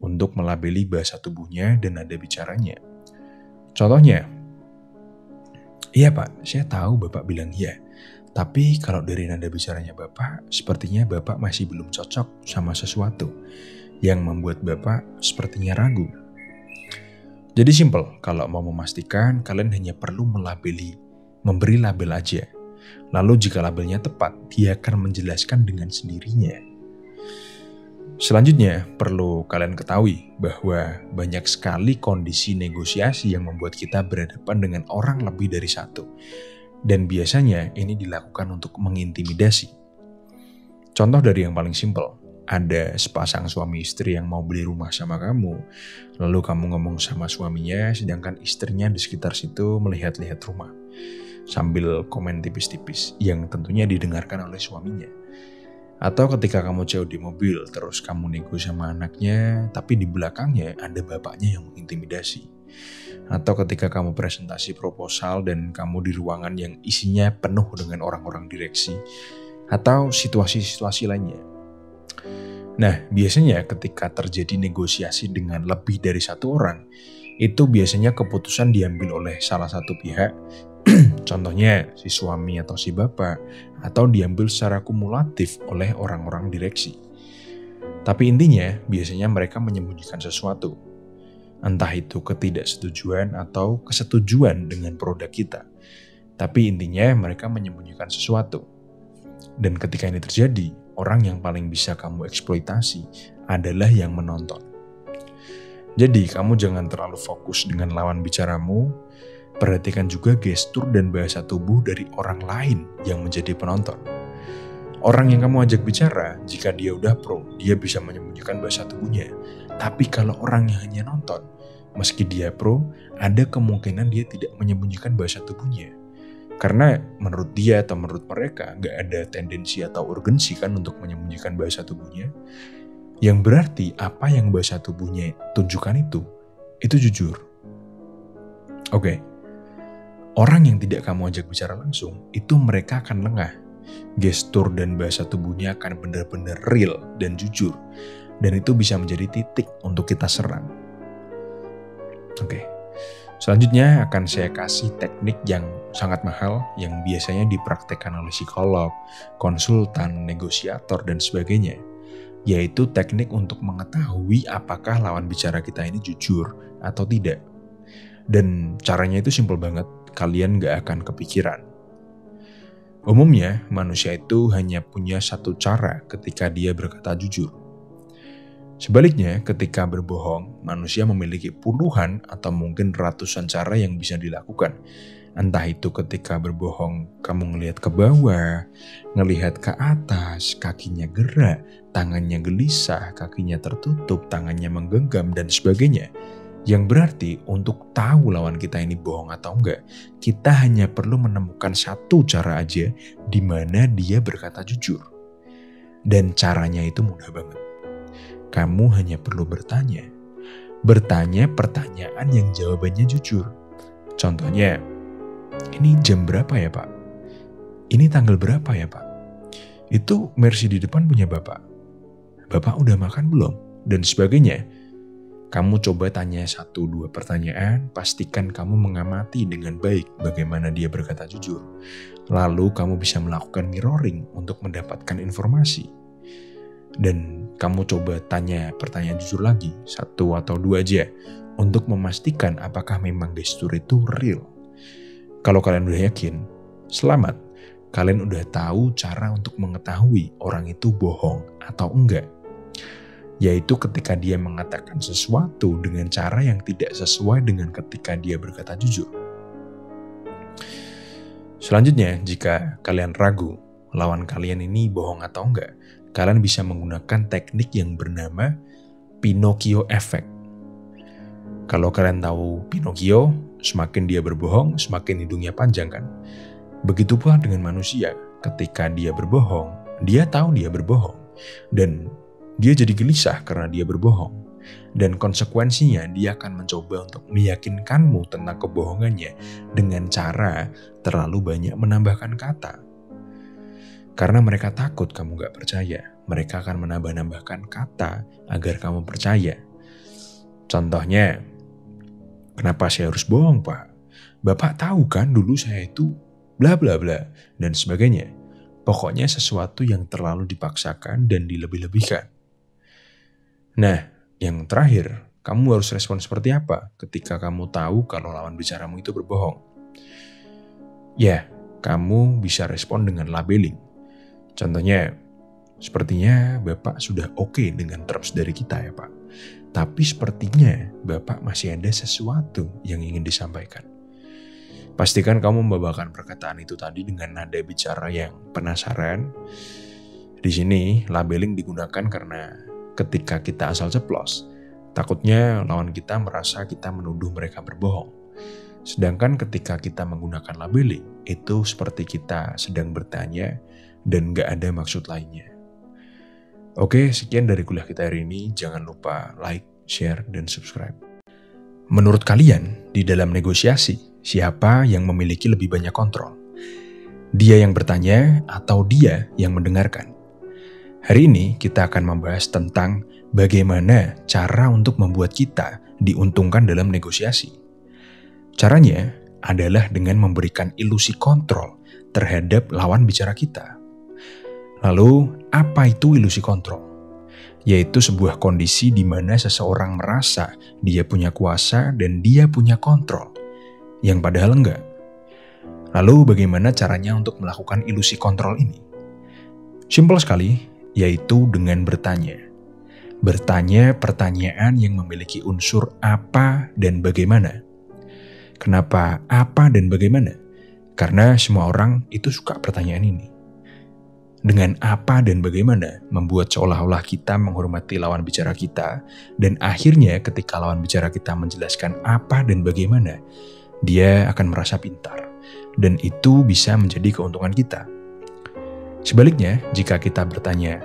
untuk melabeli bahasa tubuhnya dan nada bicaranya. Contohnya, iya Pak, saya tahu Bapak bilang iya. Tapi kalau dari nada bicaranya Bapak, sepertinya Bapak masih belum cocok sama sesuatu yang membuat Bapak sepertinya ragu. Jadi simple, kalau mau memastikan kalian hanya perlu memberi label aja. Lalu jika labelnya tepat, dia akan menjelaskan dengan sendirinya. Selanjutnya, perlu kalian ketahui bahwa banyak sekali kondisi negosiasi yang membuat kita berhadapan dengan orang lebih dari satu. Dan biasanya ini dilakukan untuk mengintimidasi. Contoh dari yang paling simpel, ada sepasang suami istri yang mau beli rumah sama kamu, lalu kamu ngomong sama suaminya, sedangkan istrinya di sekitar situ melihat-lihat rumah, sambil komen tipis-tipis yang tentunya didengarkan oleh suaminya. Atau ketika kamu jauh di mobil, terus kamu nego sama anaknya, tapi di belakangnya ada bapaknya yang mengintimidasi. Atau ketika kamu presentasi proposal dan kamu di ruangan yang isinya penuh dengan orang-orang direksi, atau situasi-situasi lainnya. Nah, biasanya ketika terjadi negosiasi dengan lebih dari satu orang, itu biasanya keputusan diambil oleh salah satu pihak, contohnya si suami atau si bapak, atau diambil secara kumulatif oleh orang-orang direksi. Tapi intinya, biasanya mereka menyembunyikan sesuatu. Entah itu ketidaksetujuan atau kesetujuan dengan produk kita. Tapi intinya mereka menyembunyikan sesuatu. Dan ketika ini terjadi, orang yang paling bisa kamu eksploitasi adalah yang menonton. Jadi kamu jangan terlalu fokus dengan lawan bicaramu, perhatikan juga gestur dan bahasa tubuh dari orang lain yang menjadi penonton. Orang yang kamu ajak bicara, jika dia udah pro, dia bisa menyembunyikan bahasa tubuhnya. Tapi kalau orang yang hanya nonton, meski dia pro, ada kemungkinan dia tidak menyembunyikan bahasa tubuhnya. Karena menurut dia atau menurut mereka, gak ada tendensi atau urgensi kan untuk menyembunyikan bahasa tubuhnya. Yang berarti apa yang bahasa tubuhnya tunjukkan itu jujur. Oke. Orang yang tidak kamu ajak bicara langsung, itu mereka akan lengah. Gestur dan bahasa tubuhnya akan benar-benar real dan jujur. Dan itu bisa menjadi titik untuk kita serang. Oke. Selanjutnya akan saya kasih teknik yang sangat mahal yang biasanya dipraktekkan oleh psikolog, konsultan, negosiator, dan sebagainya. Yaitu teknik untuk mengetahui apakah lawan bicara kita ini jujur atau tidak. Dan caranya itu simpel banget. Kalian gak akan kepikiran. Umumnya, manusia itu hanya punya satu cara ketika dia berkata jujur. Sebaliknya, ketika berbohong, manusia memiliki puluhan atau mungkin ratusan cara yang bisa dilakukan Entah itu ketika berbohong kamu ngelihat ke bawah, ngelihat ke atas, kakinya gerak, tangannya gelisah, kakinya tertutup, tangannya menggenggam, dan sebagainya. Yang berarti untuk tahu lawan kita ini bohong atau enggak, kita hanya perlu menemukan satu cara aja di mana dia berkata jujur. Dan caranya itu mudah banget. Kamu hanya perlu bertanya. Bertanya pertanyaan yang jawabannya jujur. Contohnya, ini jam berapa ya Pak? Ini tanggal berapa ya Pak? Itu Mercy di depan punya Bapak. Bapak udah makan belum? Dan sebagainya. Kamu coba tanya 1-2 pertanyaan, pastikan kamu mengamati dengan baik bagaimana dia berkata jujur. Lalu kamu bisa melakukan mirroring untuk mendapatkan informasi. Dan kamu coba tanya pertanyaan jujur lagi, 1 atau 2 aja, untuk memastikan apakah memang gestur itu real. Kalau kalian udah yakin, selamat. Kalian udah tahu cara untuk mengetahui orang itu bohong atau enggak. Yaitu ketika dia mengatakan sesuatu dengan cara yang tidak sesuai dengan ketika dia berkata jujur. Selanjutnya, jika kalian ragu lawan kalian ini bohong atau enggak, kalian bisa menggunakan teknik yang bernama Pinocchio Effect. Kalau kalian tahu Pinocchio, semakin dia berbohong, semakin hidungnya panjang kan? Begitu pula dengan manusia, ketika dia berbohong, dia tahu dia berbohong. Dan dia jadi gelisah karena dia berbohong. Dan konsekuensinya dia akan mencoba untuk meyakinkanmu tentang kebohongannya dengan cara terlalu banyak menambahkan kata. Karena mereka takut kamu gak percaya, mereka akan menambah-nambahkan kata agar kamu percaya. Contohnya, kenapa saya harus bohong Pak? Bapak tahu kan dulu saya itu bla bla bla dan sebagainya. Pokoknya sesuatu yang terlalu dipaksakan dan dilebih-lebihkan. Nah, yang terakhir, kamu harus respon seperti apa ketika kamu tahu kalau lawan bicaramu itu berbohong? Ya, kamu bisa respon dengan labeling. Contohnya, sepertinya Bapak sudah oke dengan terms dari kita ya Pak. Tapi sepertinya Bapak masih ada sesuatu yang ingin disampaikan. Pastikan kamu membawakan perkataan itu tadi dengan nada bicara yang penasaran. Di sini labeling digunakan karena ketika kita asal ceplos, takutnya lawan kita merasa kita menuduh mereka berbohong. Sedangkan ketika kita menggunakan labeling, itu seperti kita sedang bertanya dan gak ada maksud lainnya. Oke, sekian dari kuliah kita hari ini. Jangan lupa like, share, dan subscribe. Menurut kalian, di dalam negosiasi, siapa yang memiliki lebih banyak kontrol? Dia yang bertanya atau dia yang mendengarkan? Hari ini kita akan membahas tentang bagaimana cara untuk membuat kita diuntungkan dalam negosiasi. Caranya adalah dengan memberikan ilusi kontrol terhadap lawan bicara kita. Lalu, apa itu ilusi kontrol? Yaitu sebuah kondisi di mana seseorang merasa dia punya kuasa dan dia punya kontrol, yang padahal enggak. Lalu bagaimana caranya untuk melakukan ilusi kontrol ini? Simpel sekali, yaitu dengan bertanya. Bertanya pertanyaan yang memiliki unsur apa dan bagaimana. Kenapa apa dan bagaimana? Karena semua orang itu suka pertanyaan ini. Dengan apa dan bagaimana membuat seolah-olah kita menghormati lawan bicara kita, dan akhirnya ketika lawan bicara kita menjelaskan apa dan bagaimana, dia akan merasa pintar, dan itu bisa menjadi keuntungan kita. Sebaliknya, jika kita bertanya,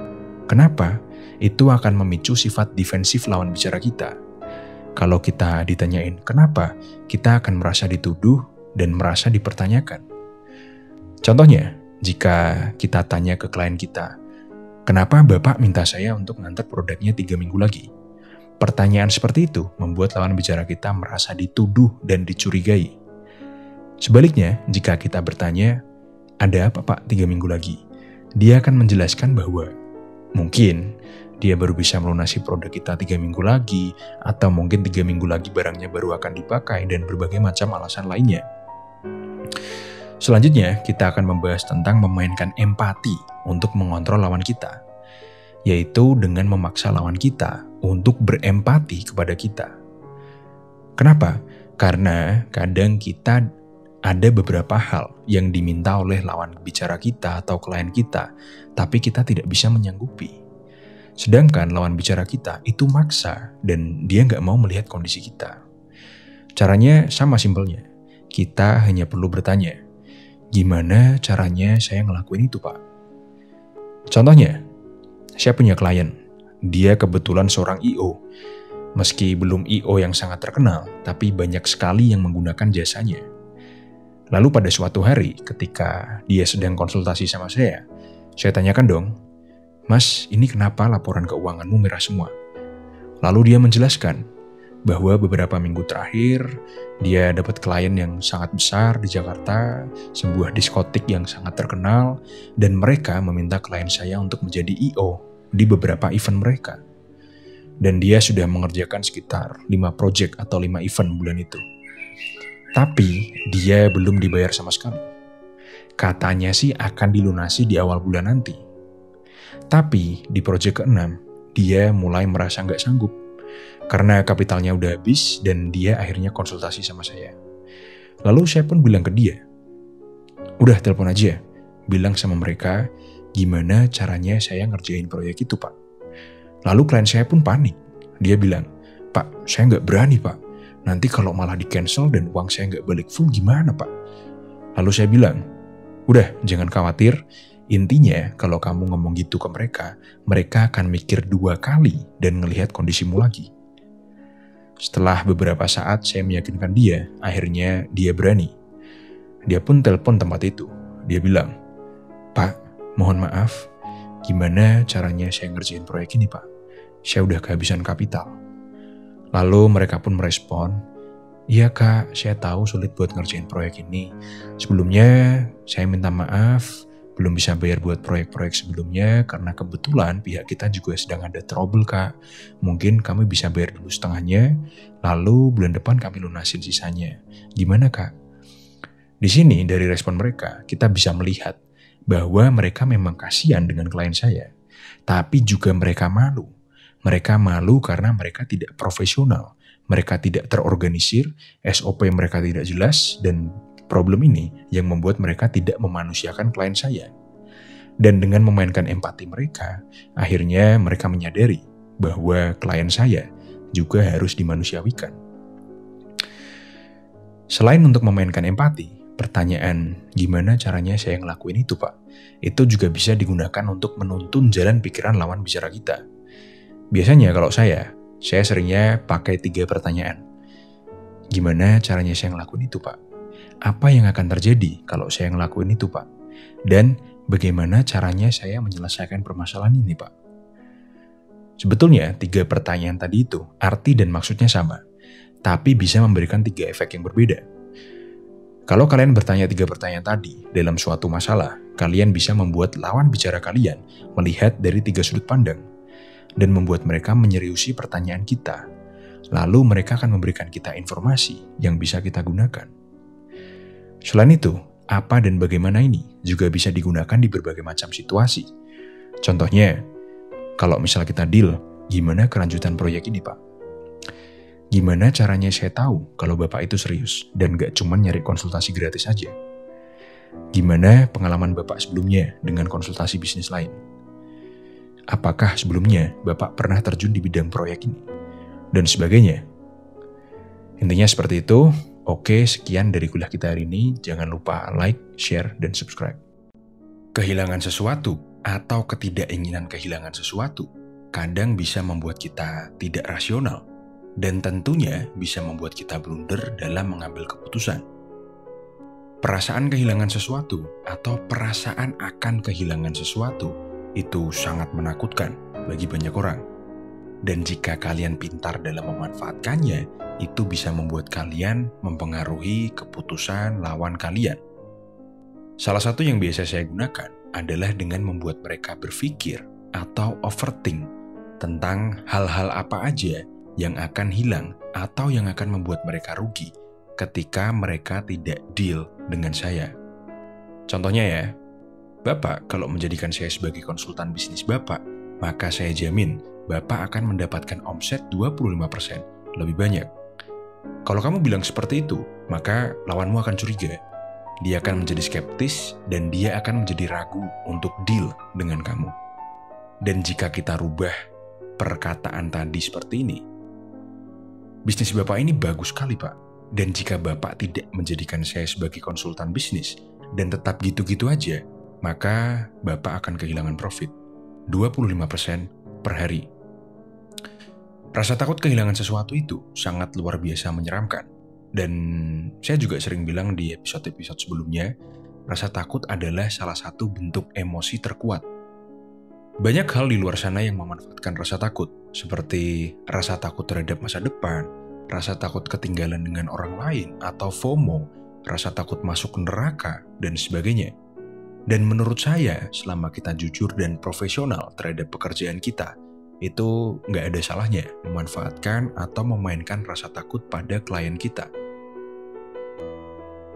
kenapa? Itu akan memicu sifat defensif lawan bicara kita. Kalau kita ditanyain kenapa, kita akan merasa dituduh dan merasa dipertanyakan. Contohnya, jika kita tanya ke klien kita, kenapa Bapak minta saya untuk ngantar produknya 3 minggu lagi? Pertanyaan seperti itu membuat lawan bicara kita merasa dituduh dan dicurigai. Sebaliknya, jika kita bertanya, ada apa Pak 3 minggu lagi? Dia akan menjelaskan bahwa mungkin dia baru bisa melunasi produk kita 3 minggu lagi, atau mungkin 3 minggu lagi barangnya baru akan dipakai, dan berbagai macam alasan lainnya. Selanjutnya, kita akan membahas tentang memainkan empati untuk mengontrol lawan kita, yaitu dengan memaksa lawan kita untuk berempati kepada kita. Kenapa? Karena kadang kita ada beberapa hal yang diminta oleh lawan bicara kita atau klien kita, tapi kita tidak bisa menyanggupi. Sedangkan lawan bicara kita itu maksa dan dia nggak mau melihat kondisi kita. Caranya sama simpelnya, kita hanya perlu bertanya, gimana caranya saya ngelakuin itu Pak? Contohnya, saya punya klien, dia kebetulan seorang I.O. Meski belum I.O. yang sangat terkenal, tapi banyak sekali yang menggunakan jasanya. Lalu pada suatu hari ketika dia sedang konsultasi sama saya tanyakan dong, Mas, ini kenapa laporan keuanganmu merah semua? Lalu dia menjelaskan bahwa beberapa minggu terakhir dia dapat klien yang sangat besar di Jakarta, sebuah diskotik yang sangat terkenal, dan mereka meminta klien saya untuk menjadi I.O. di beberapa event mereka. Dan dia sudah mengerjakan sekitar 5 project atau 5 event bulan itu. Tapi dia belum dibayar sama sekali. Katanya sih akan dilunasi di awal bulan nanti. Tapi di proyek ke-6, dia mulai merasa nggak sanggup. Karena kapitalnya udah habis dan dia akhirnya konsultasi sama saya. Lalu saya pun bilang ke dia, udah telepon aja, bilang sama mereka gimana caranya saya ngerjain proyek itu Pak. Lalu klien saya pun panik. Dia bilang, Pak, saya nggak berani Pak. Nanti kalau malah di-cancel dan uang saya nggak balik full gimana Pak? Lalu saya bilang, udah jangan khawatir. Intinya kalau kamu ngomong gitu ke mereka, mereka akan mikir 2 kali dan ngelihat kondisimu lagi. Setelah beberapa saat saya meyakinkan dia, akhirnya dia berani. Dia pun telepon tempat itu. Dia bilang, Pak, mohon maaf, gimana caranya saya ngerjain proyek ini Pak? Saya udah kehabisan kapital. Lalu mereka pun merespon, iya Kak, saya tahu sulit buat ngerjain proyek ini. Sebelumnya saya minta maaf, belum bisa bayar buat proyek-proyek sebelumnya karena kebetulan pihak kita juga sedang ada trouble Kak. Mungkin kami bisa bayar dulu setengahnya, lalu bulan depan kami lunasin sisanya. Gimana Kak? Di sini dari respon mereka, kita bisa melihat bahwa mereka memang kasihan dengan klien saya. Tapi juga mereka malu. Mereka malu karena mereka tidak profesional. Mereka tidak terorganisir, SOP mereka tidak jelas, dan problem ini yang membuat mereka tidak memanusiakan klien saya. Dan dengan memainkan empati mereka, akhirnya mereka menyadari bahwa klien saya juga harus dimanusiawikan. Selain untuk memainkan empati, pertanyaan gimana caranya saya ngelakuin itu Pak, itu juga bisa digunakan untuk menuntun jalan pikiran lawan bicara kita. Biasanya kalau saya seringnya pakai 3 pertanyaan. Gimana caranya saya ngelakuin itu Pak? Apa yang akan terjadi kalau saya ngelakuin itu Pak? Dan bagaimana caranya saya menyelesaikan permasalahan ini Pak? Sebetulnya 3 pertanyaan tadi itu arti dan maksudnya sama, tapi bisa memberikan 3 efek yang berbeda. Kalau kalian bertanya 3 pertanyaan tadi dalam suatu masalah, kalian bisa membuat lawan bicara kalian melihat dari 3 sudut pandang dan membuat mereka menyeriusi pertanyaan kita. Lalu mereka akan memberikan kita informasi yang bisa kita gunakan. Selain itu, apa dan bagaimana ini juga bisa digunakan di berbagai macam situasi. Contohnya, kalau misal kita deal, gimana kelanjutan proyek ini Pak? Gimana caranya saya tahu kalau Bapak itu serius dan gak cuma nyari konsultasi gratis aja? Gimana pengalaman Bapak sebelumnya dengan konsultasi bisnis lain? Apakah sebelumnya Bapak pernah terjun di bidang proyek ini? Dan sebagainya. Intinya seperti itu. Oke, sekian dari kuliah kita hari ini. Jangan lupa like, share, dan subscribe. Kehilangan sesuatu atau ketidakinginan kehilangan sesuatu kadang bisa membuat kita tidak rasional dan tentunya bisa membuat kita blunder dalam mengambil keputusan. Perasaan kehilangan sesuatu atau perasaan akan kehilangan sesuatu itu sangat menakutkan bagi banyak orang. Dan jika kalian pintar dalam memanfaatkannya, itu bisa membuat kalian mempengaruhi keputusan lawan kalian. Salah satu yang biasa saya gunakan adalah dengan membuat mereka berpikir atau overthink tentang hal-hal apa aja yang akan hilang atau yang akan membuat mereka rugi ketika mereka tidak deal dengan saya. Contohnya ya, Bapak kalau menjadikan saya sebagai konsultan bisnis Bapak, maka saya jamin Bapak akan mendapatkan omset 25% lebih banyak. Kalau kamu bilang seperti itu, maka lawanmu akan curiga. Dia akan menjadi skeptis dan dia akan menjadi ragu untuk deal dengan kamu. Dan jika kita rubah perkataan tadi seperti ini, bisnis Bapak ini bagus sekali Pak. Dan jika Bapak tidak menjadikan saya sebagai konsultan bisnis dan tetap gitu-gitu aja, maka Bapak akan kehilangan profit 25% per hari. Rasa takut kehilangan sesuatu itu sangat luar biasa menyeramkan. Dan saya juga sering bilang di episode-episode sebelumnya, rasa takut adalah salah satu bentuk emosi terkuat. Banyak hal di luar sana yang memanfaatkan rasa takut, seperti rasa takut terhadap masa depan, rasa takut ketinggalan dengan orang lain, atau FOMO, rasa takut masuk neraka, dan sebagainya. Dan menurut saya, selama kita jujur dan profesional terhadap pekerjaan kita, itu nggak ada salahnya memanfaatkan atau memainkan rasa takut pada klien kita.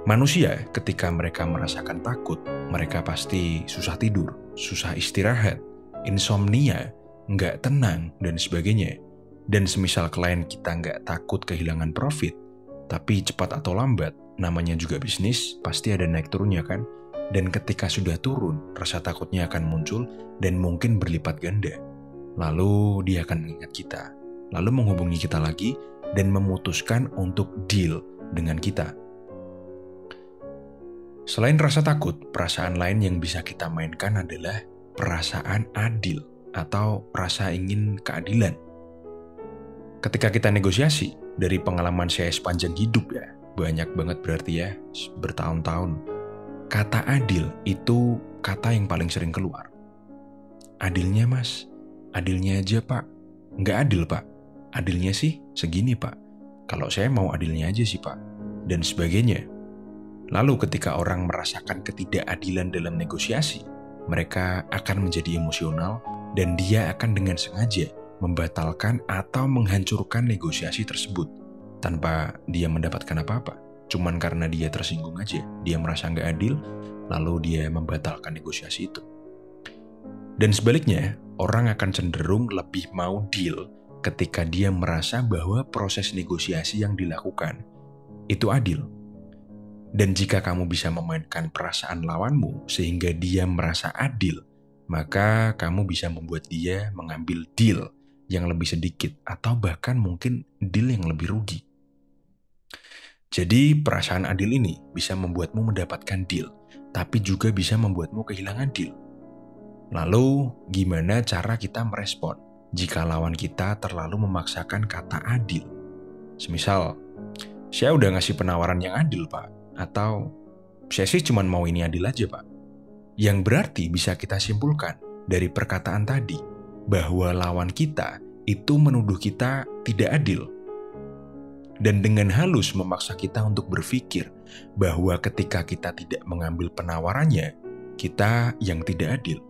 Manusia ketika mereka merasakan takut, mereka pasti susah tidur, susah istirahat, insomnia, nggak tenang, dan sebagainya. Dan semisal klien kita nggak takut kehilangan profit, tapi cepat atau lambat, namanya juga bisnis, pasti ada naik turunnya kan? Dan ketika sudah turun, rasa takutnya akan muncul dan mungkin berlipat ganda. Lalu dia akan mengingat kita, lalu menghubungi kita lagi dan memutuskan untuk deal dengan kita. Selain rasa takut, perasaan lain yang bisa kita mainkan adalah perasaan adil atau rasa ingin keadilan. Ketika kita negosiasi, dari pengalaman saya sepanjang hidup ya, banyak banget berarti ya, bertahun-tahun, kata adil itu kata yang paling sering keluar. Adilnya mas, adilnya aja pak. Nggak adil pak, adilnya sih segini pak. Kalau saya mau adilnya aja sih pak, dan sebagainya. Lalu ketika orang merasakan ketidakadilan dalam negosiasi, mereka akan menjadi emosional dan dia akan dengan sengaja membatalkan atau menghancurkan negosiasi tersebut tanpa dia mendapatkan apa-apa. Cuman karena dia tersinggung aja, dia merasa nggak adil, lalu dia membatalkan negosiasi itu. Dan sebaliknya, orang akan cenderung lebih mau deal ketika dia merasa bahwa proses negosiasi yang dilakukan itu adil. Dan jika kamu bisa memainkan perasaan lawanmu sehingga dia merasa adil, maka kamu bisa membuat dia mengambil deal yang lebih sedikit atau bahkan mungkin deal yang lebih rugi. Jadi perasaan adil ini bisa membuatmu mendapatkan deal, tapi juga bisa membuatmu kehilangan deal. Lalu gimana cara kita merespon jika lawan kita terlalu memaksakan kata adil? Semisal, saya udah ngasih penawaran yang adil pak, atau saya sih cuma mau ini adil aja pak. Yang berarti bisa kita simpulkan dari perkataan tadi bahwa lawan kita itu menuduh kita tidak adil. Dan dengan halus memaksa kita untuk berpikir bahwa ketika kita tidak mengambil penawarannya, kita yang tidak adil.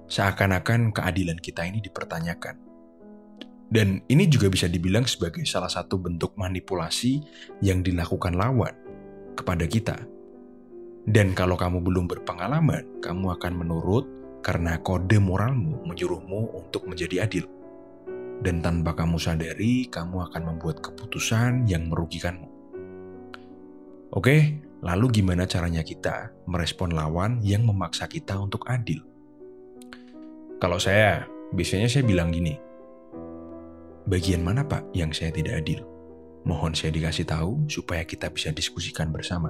Seakan-akan keadilan kita ini dipertanyakan. Dan ini juga bisa dibilang sebagai salah satu bentuk manipulasi yang dilakukan lawan kepada kita. Dan kalau kamu belum berpengalaman, kamu akan menurut karena kode moralmu menyuruhmu untuk menjadi adil. Dan tanpa kamu sadari, kamu akan membuat keputusan yang merugikanmu. Oke, lalu gimana caranya kita merespon lawan yang memaksa kita untuk adil? Kalau saya, biasanya saya bilang gini, bagian mana pak yang saya tidak adil? Mohon saya dikasih tahu supaya kita bisa diskusikan bersama.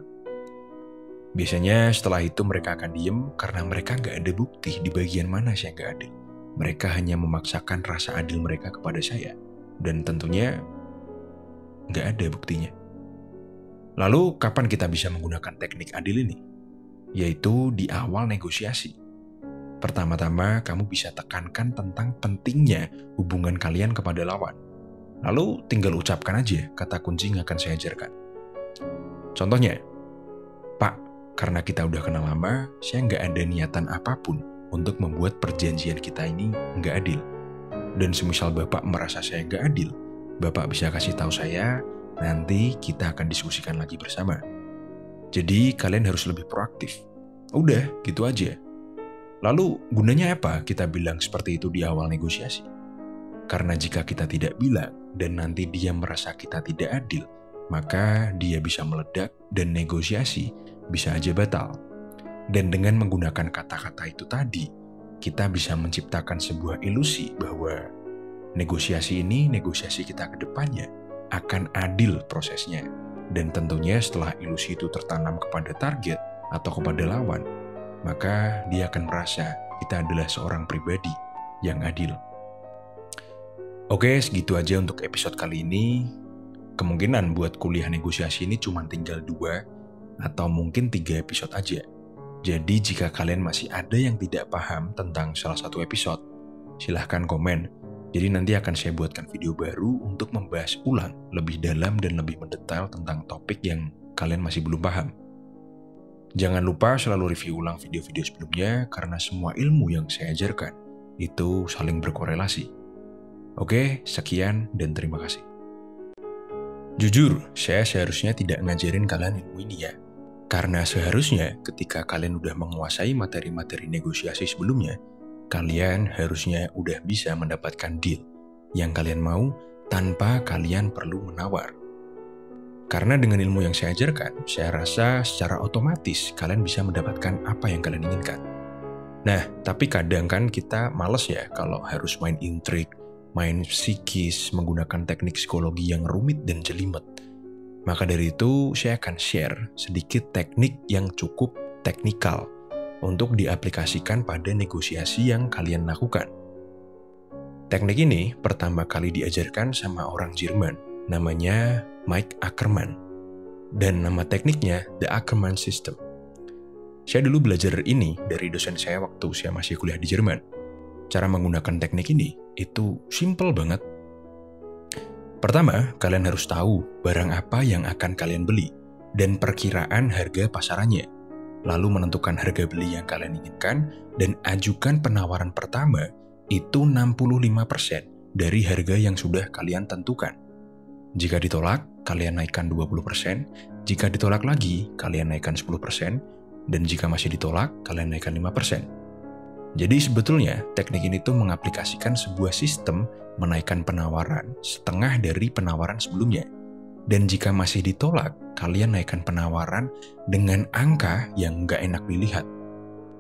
Biasanya setelah itu mereka akan diem karena mereka nggak ada bukti di bagian mana saya nggak adil. Mereka hanya memaksakan rasa adil mereka kepada saya. Dan tentunya nggak ada buktinya. Lalu kapan kita bisa menggunakan teknik adil ini? Yaitu di awal negosiasi. Pertama-tama kamu bisa tekankan tentang pentingnya hubungan kalian kepada lawan. Lalu tinggal ucapkan aja kata kunci yang akan saya ajarkan. Contohnya, Pak, karena kita udah kenal lama, saya nggak ada niatan apapun untuk membuat perjanjian kita ini nggak adil. Dan semisal Bapak merasa saya nggak adil, Bapak bisa kasih tahu saya, nanti kita akan diskusikan lagi bersama. Jadi kalian harus lebih proaktif. Udah, gitu aja. Lalu gunanya apa kita bilang seperti itu di awal negosiasi? Karena jika kita tidak bilang dan nanti dia merasa kita tidak adil, maka dia bisa meledak dan negosiasi bisa aja batal. Dan dengan menggunakan kata-kata itu tadi, kita bisa menciptakan sebuah ilusi bahwa negosiasi kita ke depannya akan adil prosesnya. Dan tentunya setelah ilusi itu tertanam kepada target atau kepada lawan, maka dia akan merasa kita adalah seorang pribadi yang adil. Oke, segitu aja untuk episode kali ini. Kemungkinan buat kuliah negosiasi ini cuma tinggal 2 atau mungkin 3 episode aja. Jadi jika kalian masih ada yang tidak paham tentang salah satu episode, silahkan komen. Jadi nanti akan saya buatkan video baru untuk membahas ulang lebih dalam dan lebih mendetail tentang topik yang kalian masih belum paham. Jangan lupa selalu review ulang video-video sebelumnya karena semua ilmu yang saya ajarkan itu saling berkorelasi. Oke, sekian dan terima kasih. Jujur, saya seharusnya tidak ngajarin kalian ilmu ini ya. Karena seharusnya ketika kalian udah menguasai materi-materi negosiasi sebelumnya, kalian harusnya udah bisa mendapatkan deal yang kalian mau tanpa kalian perlu menawar. Karena dengan ilmu yang saya ajarkan, saya rasa secara otomatis kalian bisa mendapatkan apa yang kalian inginkan. Nah, tapi kadang kan kita males ya kalau harus main intrik, main psikis, menggunakan teknik psikologi yang rumit dan jelimet. Maka dari itu, saya akan share sedikit teknik yang cukup teknikal untuk diaplikasikan pada negosiasi yang kalian lakukan. Teknik ini pertama kali diajarkan sama orang Jerman, namanya Mike Ackerman. Dan nama tekniknya The Ackerman System. Saya dulu belajar ini dari dosen saya waktu saya masih kuliah di Jerman. Cara menggunakan teknik ini itu simple banget. Pertama, kalian harus tahu barang apa yang akan kalian beli dan perkiraan harga pasarannya. Lalu menentukan harga beli yang kalian inginkan dan ajukan penawaran pertama itu 65% dari harga yang sudah kalian tentukan. Jika ditolak, kalian naikkan 20%, jika ditolak lagi, kalian naikkan 10%, dan jika masih ditolak, kalian naikkan 5%. Jadi sebetulnya teknik ini tuh mengaplikasikan sebuah sistem menaikkan penawaran setengah dari penawaran sebelumnya. Dan jika masih ditolak, kalian naikkan penawaran dengan angka yang nggak enak dilihat.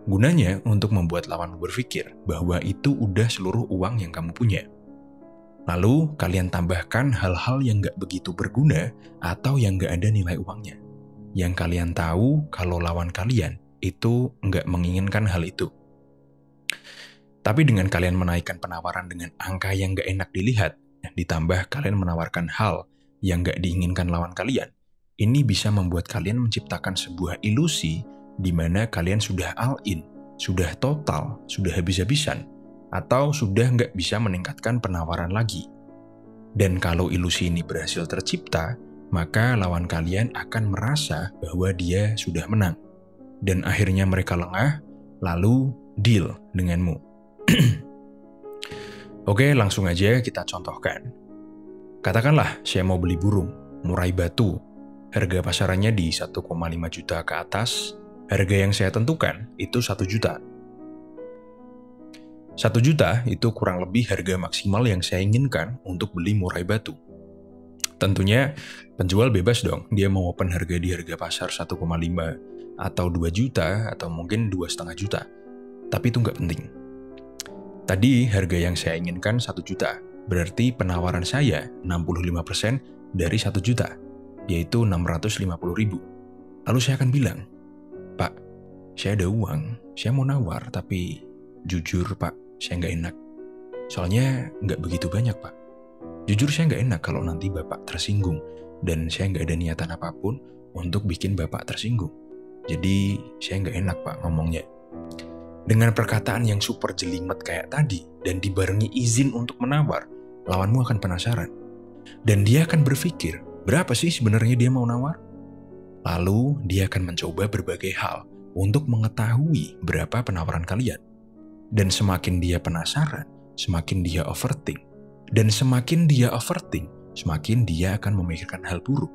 Gunanya untuk membuat lawan berpikir bahwa itu udah seluruh uang yang kamu punya. Lalu kalian tambahkan hal-hal yang nggak begitu berguna atau yang nggak ada nilai uangnya. Yang kalian tahu kalau lawan kalian itu nggak menginginkan hal itu. Tapi dengan kalian menaikkan penawaran dengan angka yang gak enak dilihat, ditambah kalian menawarkan hal yang gak diinginkan lawan kalian, ini bisa membuat kalian menciptakan sebuah ilusi di mana kalian sudah all in, sudah total, sudah habis-habisan, atau sudah gak bisa meningkatkan penawaran lagi. Dan kalau ilusi ini berhasil tercipta, maka lawan kalian akan merasa bahwa dia sudah menang. Dan akhirnya mereka lengah, lalu deal denganmu. Oke, langsung aja kita contohkan. Katakanlah saya mau beli burung, murai batu. Harga pasarannya di 1,5 juta ke atas. Harga yang saya tentukan itu 1 juta. 1 juta itu kurang lebih harga maksimal yang saya inginkan untuk beli murai batu. Tentunya penjual bebas dong, dia mau open harga di harga pasar 1,5 atau 2 juta atau mungkin 2,5 juta. Tapi itu nggak penting. Tadi harga yang saya inginkan 1 juta, berarti penawaran saya 65% dari 1 juta, yaitu 650.000. Lalu saya akan bilang, Pak, saya ada uang, saya mau nawar, tapi jujur Pak, saya nggak enak. Soalnya nggak begitu banyak Pak. Jujur saya nggak enak kalau nanti Bapak tersinggung, dan saya nggak ada niatan apapun untuk bikin Bapak tersinggung. Jadi saya nggak enak Pak ngomongnya. Dengan perkataan yang super jelimet kayak tadi dan dibarengi izin untuk menawar, lawanmu akan penasaran. Dan dia akan berpikir, berapa sih sebenarnya dia mau nawar? Lalu dia akan mencoba berbagai hal untuk mengetahui berapa penawaran kalian. Dan semakin dia penasaran, semakin dia overthink. Dan semakin dia overthink, semakin dia akan memikirkan hal buruk.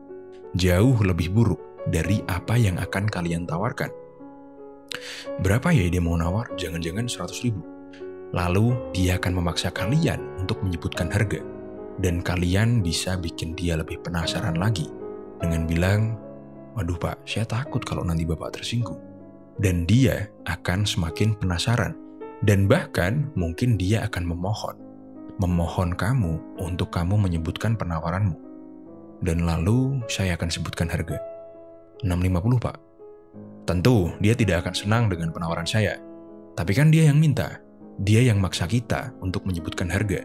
Jauh lebih buruk dari apa yang akan kalian tawarkan. Berapa ya dia mau nawar? Jangan-jangan 100.000. Lalu dia akan memaksa kalian untuk menyebutkan harga. Dan kalian bisa bikin dia lebih penasaran lagi dengan bilang, Waduh Pak, saya takut kalau nanti Bapak tersinggung. Dan dia akan semakin penasaran. Dan bahkan mungkin dia akan memohon kamu untuk kamu menyebutkan penawaranmu. Dan lalu saya akan sebutkan harga. 650 Pak. Tentu dia tidak akan senang dengan penawaran saya. Tapi kan dia yang minta. Dia yang maksa kita untuk menyebutkan harga.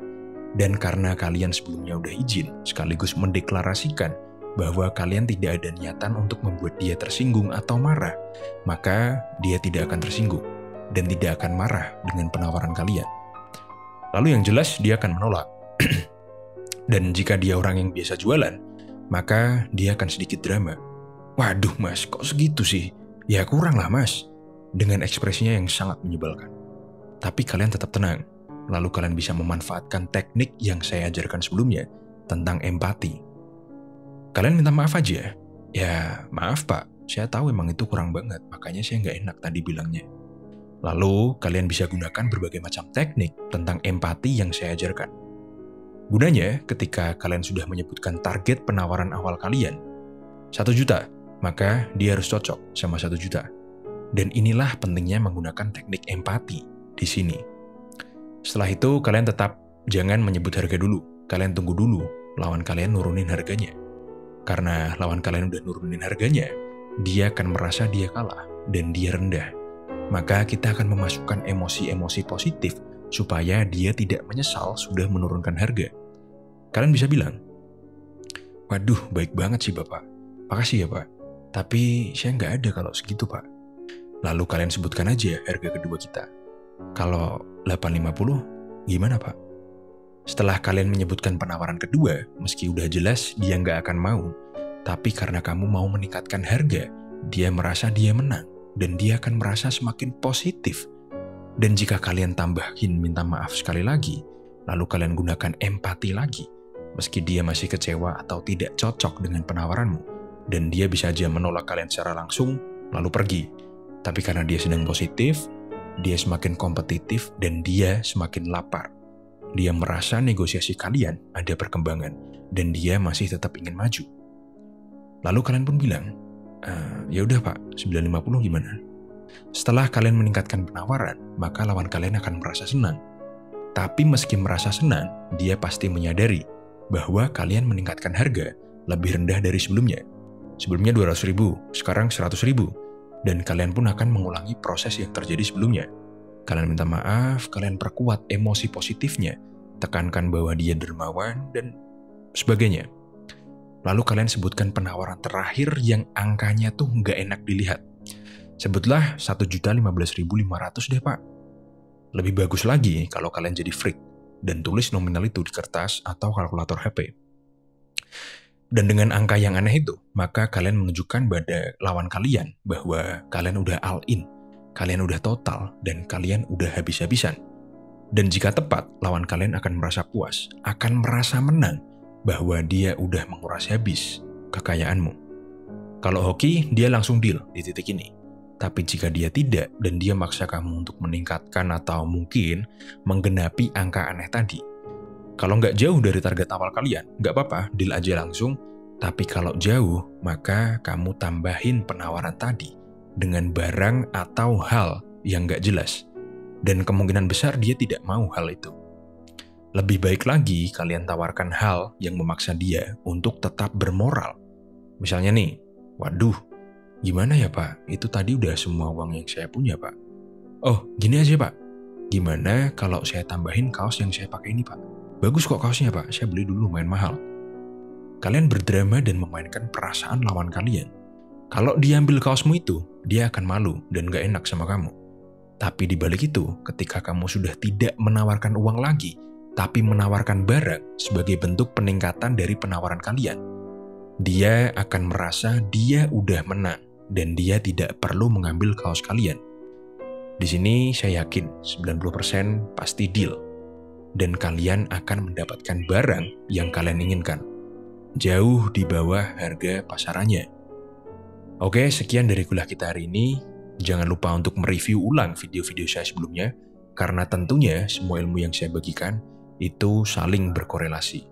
Dan karena kalian sebelumnya udah izin sekaligus mendeklarasikan bahwa kalian tidak ada niatan untuk membuat dia tersinggung atau marah, maka dia tidak akan tersinggung dan tidak akan marah dengan penawaran kalian. Lalu yang jelas dia akan menolak. Dan jika dia orang yang biasa jualan, maka dia akan sedikit drama. Waduh mas, kok segitu sih? Ya kurang lah mas. Dengan ekspresinya yang sangat menyebalkan. Tapi kalian tetap tenang. Lalu kalian bisa memanfaatkan teknik yang saya ajarkan sebelumnya tentang empati. Kalian minta maaf aja. Ya maaf pak, saya tahu emang itu kurang banget, makanya saya nggak enak tadi bilangnya. Lalu kalian bisa gunakan berbagai macam teknik tentang empati yang saya ajarkan. Gunanya ketika kalian sudah menyebutkan target penawaran awal kalian 1 juta, maka dia harus cocok sama 1 juta. Dan inilah pentingnya menggunakan teknik empati di sini. Setelah itu kalian tetap jangan menyebut harga dulu. Kalian tunggu dulu lawan kalian nurunin harganya. Karena lawan kalian udah nurunin harganya, dia akan merasa dia kalah dan dia rendah. Maka kita akan memasukkan emosi-emosi positif supaya dia tidak menyesal sudah menurunkan harga. Kalian bisa bilang, waduh baik banget sih Bapak, makasih ya Pak, tapi saya nggak ada kalau segitu Pak. Lalu kalian sebutkan aja harga kedua kita. Kalau 850, gimana Pak? Setelah kalian menyebutkan penawaran kedua, meski udah jelas dia nggak akan mau, tapi karena kamu mau meningkatkan harga, dia merasa dia menang, dan dia akan merasa semakin positif. Dan jika kalian tambahin minta maaf sekali lagi, lalu kalian gunakan empati lagi, meski dia masih kecewa atau tidak cocok dengan penawaranmu, dan dia bisa aja menolak kalian secara langsung, lalu pergi. Tapi karena dia sedang positif, dia semakin kompetitif, dan dia semakin lapar. Dia merasa negosiasi kalian ada perkembangan, dan dia masih tetap ingin maju. Lalu kalian pun bilang, ya udah Pak, 950 gimana? Setelah kalian meningkatkan penawaran, maka lawan kalian akan merasa senang. Tapi meski merasa senang, dia pasti menyadari bahwa kalian meningkatkan harga lebih rendah dari sebelumnya. Sebelumnya 200.000, sekarang 100.000. Dan kalian pun akan mengulangi proses yang terjadi sebelumnya. Kalian minta maaf, kalian perkuat emosi positifnya, tekankan bahwa dia dermawan, dan sebagainya. Lalu kalian sebutkan penawaran terakhir yang angkanya tuh nggak enak dilihat. Sebutlah 1.015.500 deh Pak. Lebih bagus lagi kalau kalian jadi freak dan tulis nominal itu di kertas atau kalkulator HP. Dan dengan angka yang aneh itu, maka kalian menunjukkan pada lawan kalian bahwa kalian udah all in. Kalian udah total, dan kalian udah habis-habisan. Dan jika tepat, lawan kalian akan merasa puas, akan merasa menang, bahwa dia udah menguras habis kekayaanmu. Kalau hoki, dia langsung deal di titik ini. Tapi jika dia tidak, dan dia maksa kamu untuk meningkatkan atau mungkin menggenapi angka aneh tadi. Kalau nggak jauh dari target awal kalian, nggak apa-apa, deal aja langsung. Tapi kalau jauh, maka kamu tambahin penawaran tadi dengan barang atau hal yang nggak jelas. Dan kemungkinan besar dia tidak mau hal itu. Lebih baik lagi kalian tawarkan hal yang memaksa dia untuk tetap bermoral. Misalnya nih, waduh, gimana ya Pak? Itu tadi udah semua uang yang saya punya Pak. Oh, gini aja Pak. Gimana kalau saya tambahin kaos yang saya pakai ini Pak? Bagus kok kaosnya Pak, saya beli dulu lumayan mahal. Kalian berdrama dan memainkan perasaan lawan kalian. Kalau dia ambil kaosmu itu, dia akan malu dan gak enak sama kamu. Tapi di balik itu, ketika kamu sudah tidak menawarkan uang lagi, tapi menawarkan barang sebagai bentuk peningkatan dari penawaran kalian, dia akan merasa dia udah menang dan dia tidak perlu mengambil kaos kalian. Di sini saya yakin 90% pasti deal. Dan kalian akan mendapatkan barang yang kalian inginkan. Jauh di bawah harga pasarannya. Oke, sekian dari kuliah kita hari ini. Jangan lupa untuk mereview ulang video-video saya sebelumnya, karena tentunya semua ilmu yang saya bagikan itu saling berkorelasi.